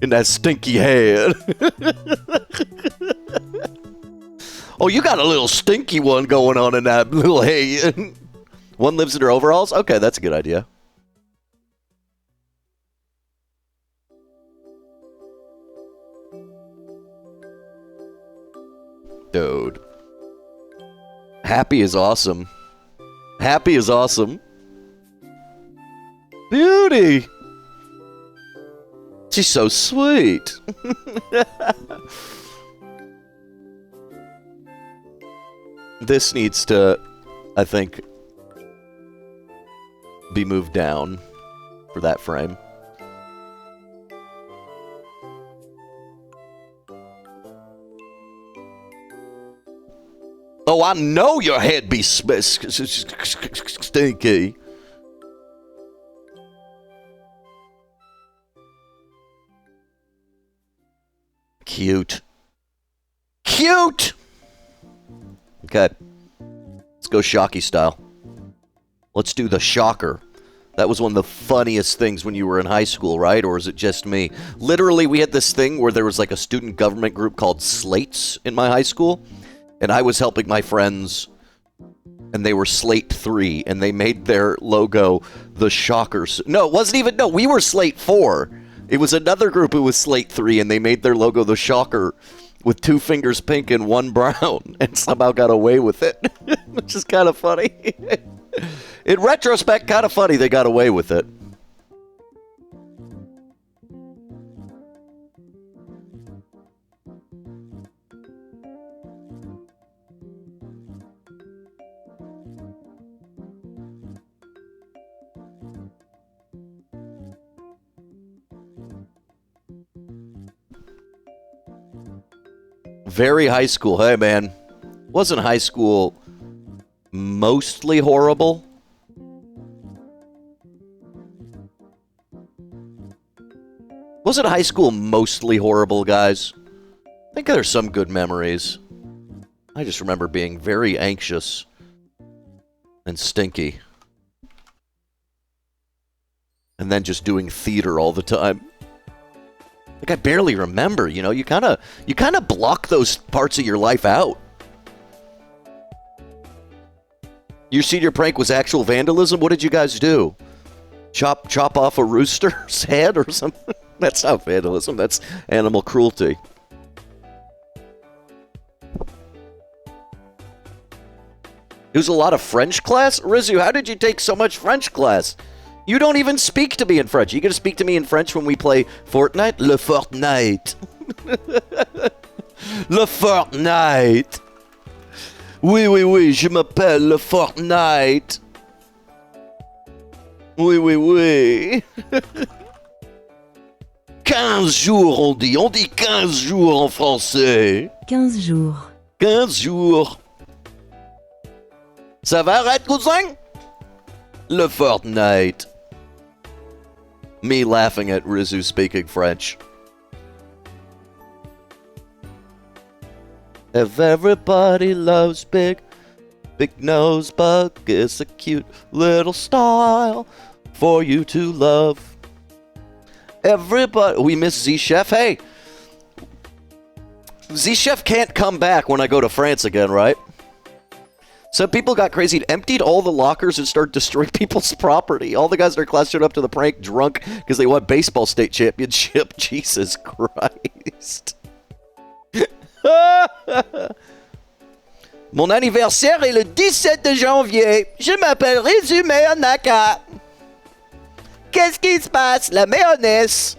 In that stinky head. Oh, you got a little stinky one going on in that little head. One lives in her overalls? Okay, that's a good idea. Dude. Happy is awesome. Happy is awesome. Beauty. She's so sweet. This needs to, I think, be moved down for that frame. Oh, I know your head be stinky. Cute. Cute! Okay. Let's go Shocky style. Let's do the shocker. That was one of the funniest things when you were in high school, right? Or is it just me? Literally, we had this thing where there was like a student government group called Slates in my high school. And I was helping my friends, and they were Slate 3, and they made their logo the Shockers. No, it wasn't even, no, we were Slate 4. It was another group who was Slate 3, and they made their logo the Shocker with 2 fingers pink and 1 brown, and somehow got away with it, which is kind of funny. In retrospect, kind of funny they got away with it. Very high school. Hey, man. Wasn't high school mostly horrible? Wasn't high school mostly horrible, guys? I think there's some good memories. I just remember being very anxious and stinky. And then just doing theater all the time. Like, I barely remember, you know? You kind of block those parts of your life out. Your senior prank was actual vandalism? What did you guys do? Chop off a rooster's head or something? That's not vandalism. That's animal cruelty. It was a lot of French class? Rizu, how did you take so much French class? You don't even speak to me in French. You gonna speak to me in French when we play Fortnite? Le Fortnite. Le Fortnite. Oui, oui, oui, je m'appelle Le Fortnite. Oui, oui, oui. 15 jours, on dit. On dit 15 jours en français. 15 jours. 15 jours. Ça va, RatCousin? Le Fortnite. Me laughing at Rizu speaking French. If everybody loves Big Nose Bug is a cute little style for you to love. Everybody, we miss Z-Chef. Hey, Z-Chef can't come back when I go to France again, right? Some people got crazy and emptied all the lockers and started destroying people's property. All the guys in our class showed up to the prank drunk because they won baseball state championship. Jesus Christ. Mon anniversaire est le 17 de janvier. Je m'appelle Rizu Mayonaka. Qu'est-ce qui se passe? La mayonnaise.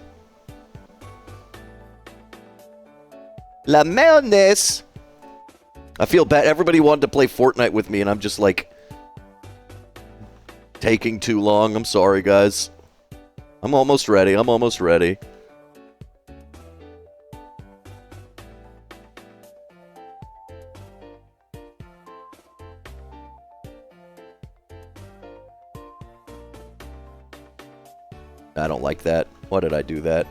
La mayonnaise. I feel bad. Everybody wanted to play Fortnite with me, and I'm just like taking too long. I'm sorry, guys. I'm almost ready. I'm almost ready. I don't like that. Why did I do that?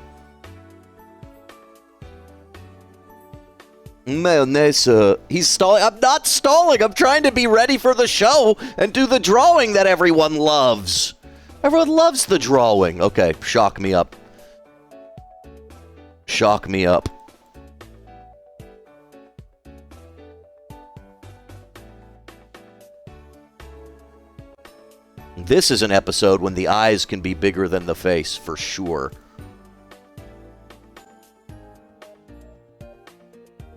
Mayonnaise, he's stalling. I'm not stalling. I'm trying to be ready for the show and do the drawing that everyone loves. Everyone loves the drawing. Okay, shock me up. Shock me up. This is an episode when the eyes can be bigger than the face, for sure.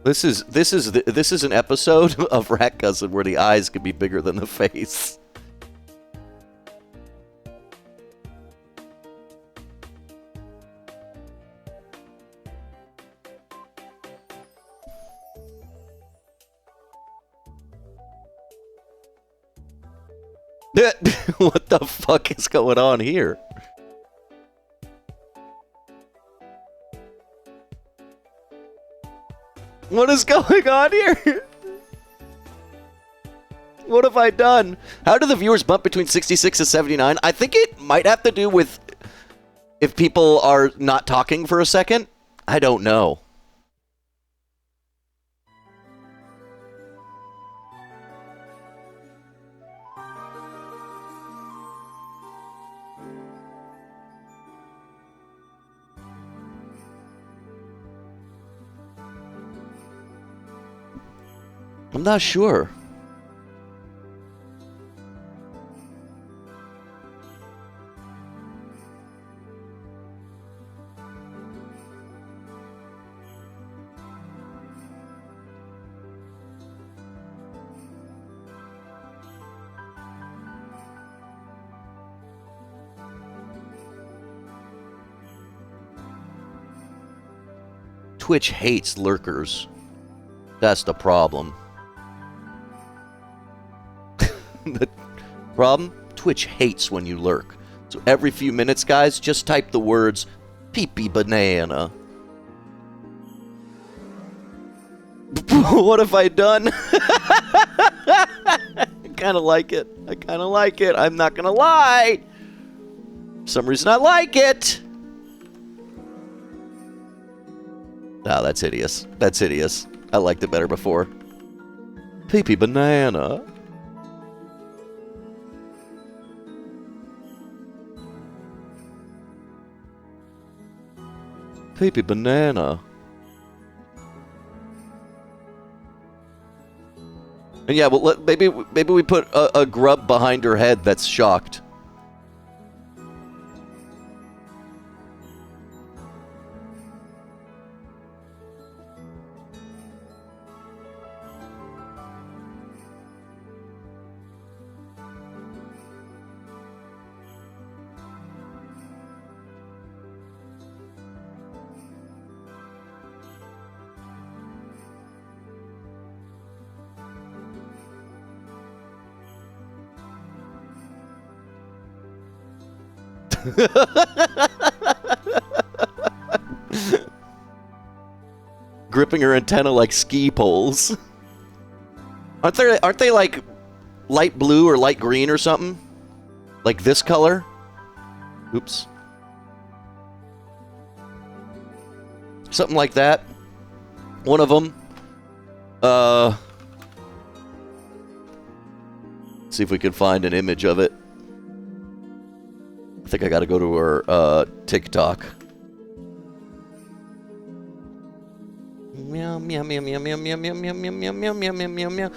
This is an episode of RatCousin where the eyes can be bigger than the face. What the fuck is going on here? What is going on here? What have I done? How do the viewers bump between 66 and 79? I think it might have to do with if people are not talking for a second. I don't know. I'm not sure. Twitch hates lurkers. That's the problem. The problem? Twitch hates when you lurk. So every few minutes, guys, just type the words pee-pee banana. What have I done? I kind of like it. I kind of like it. I'm not going to lie. For some reason, I like it. Oh, that's hideous. That's hideous. I liked it better before. Pee-pee banana. Pee-pee banana. And yeah, well, maybe we put a grub behind her head that's shocked. Gripping her antenna like ski poles. Aren't they like light blue or light green or something? Like this color? Oops. Something like that. One of them. See if we can find an image of it. I think I gotta go to her TikTok. Meow meow meow meow meow meow meow meow meow meow meow meow meow meow meow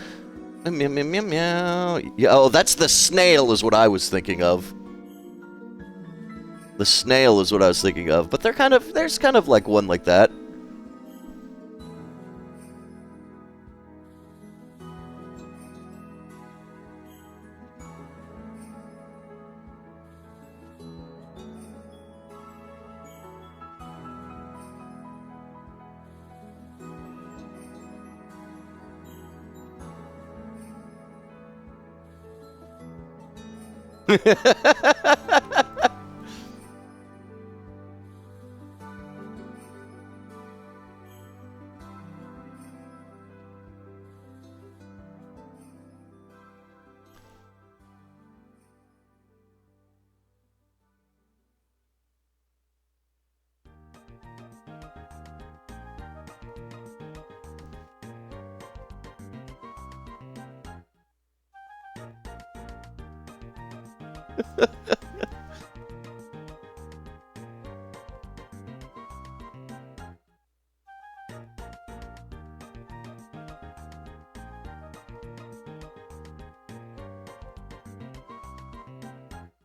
meow meow meow meow. Yeah, oh, that's the snail is what I was thinking of. The snail is what I was thinking of, but there's kind of like one like that.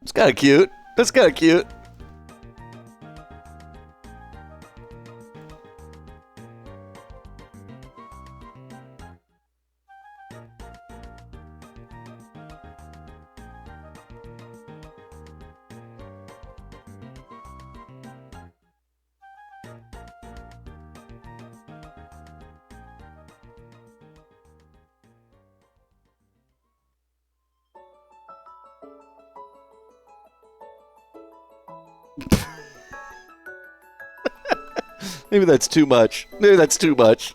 It's kind of cute. That's kind of cute. Maybe that's too much. Maybe that's too much.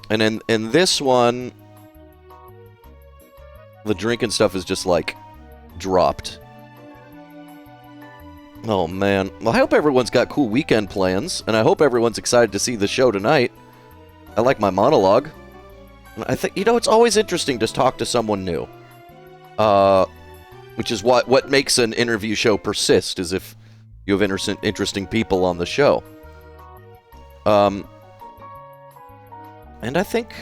And in this one, the drinking stuff is just like dropped. Oh man. Well, I hope everyone's got cool weekend plans, and I hope everyone's excited to see the show tonight. I like my monologue. I think, you know, it's always interesting to talk to someone new. Which is what makes an interview show persist, is if you have interesting people on the show. And I think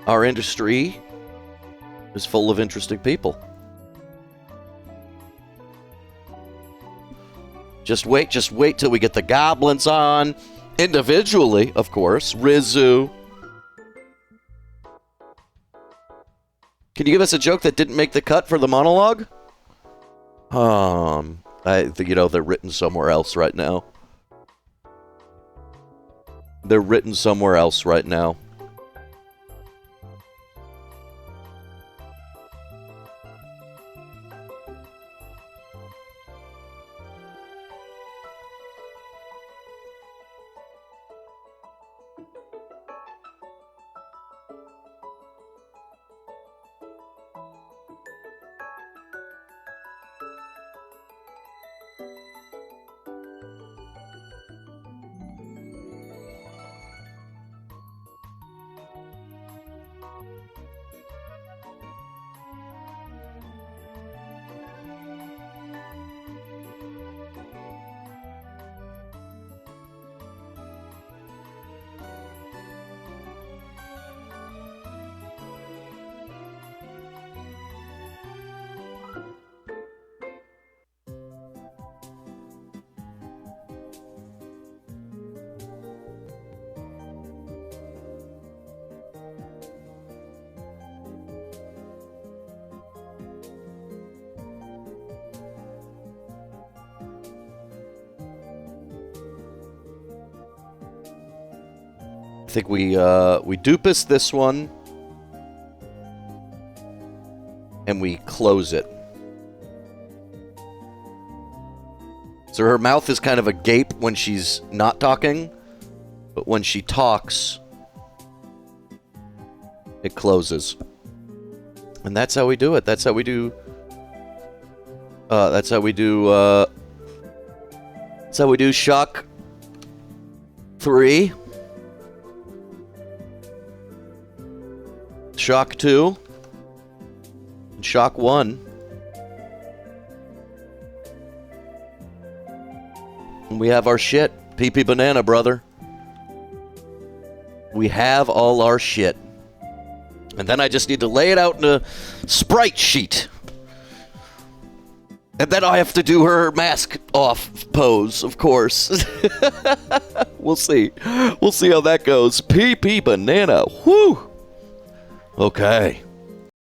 our industry is full of interesting people. Just wait till we get the goblins on. Individually, of course. Rizu. Can you give us a joke that didn't make the cut for the monologue? I think, you know, they're written somewhere else right now. They're written somewhere else right now. I think we dupus this one, and we close it. So her mouth is kind of agape when she's not talking, but when she talks, it closes. And that's how we do it. That's how we do. That's how we do. That's how we do Shock 3. Shock 2, and Shock 1. And we have our shit. PP Banana, brother. We have all our shit. And then I just need to lay it out in a sprite sheet. And then I have to do her mask off pose, of course. We'll see. We'll see how that goes. PP Banana. Whew. Okay.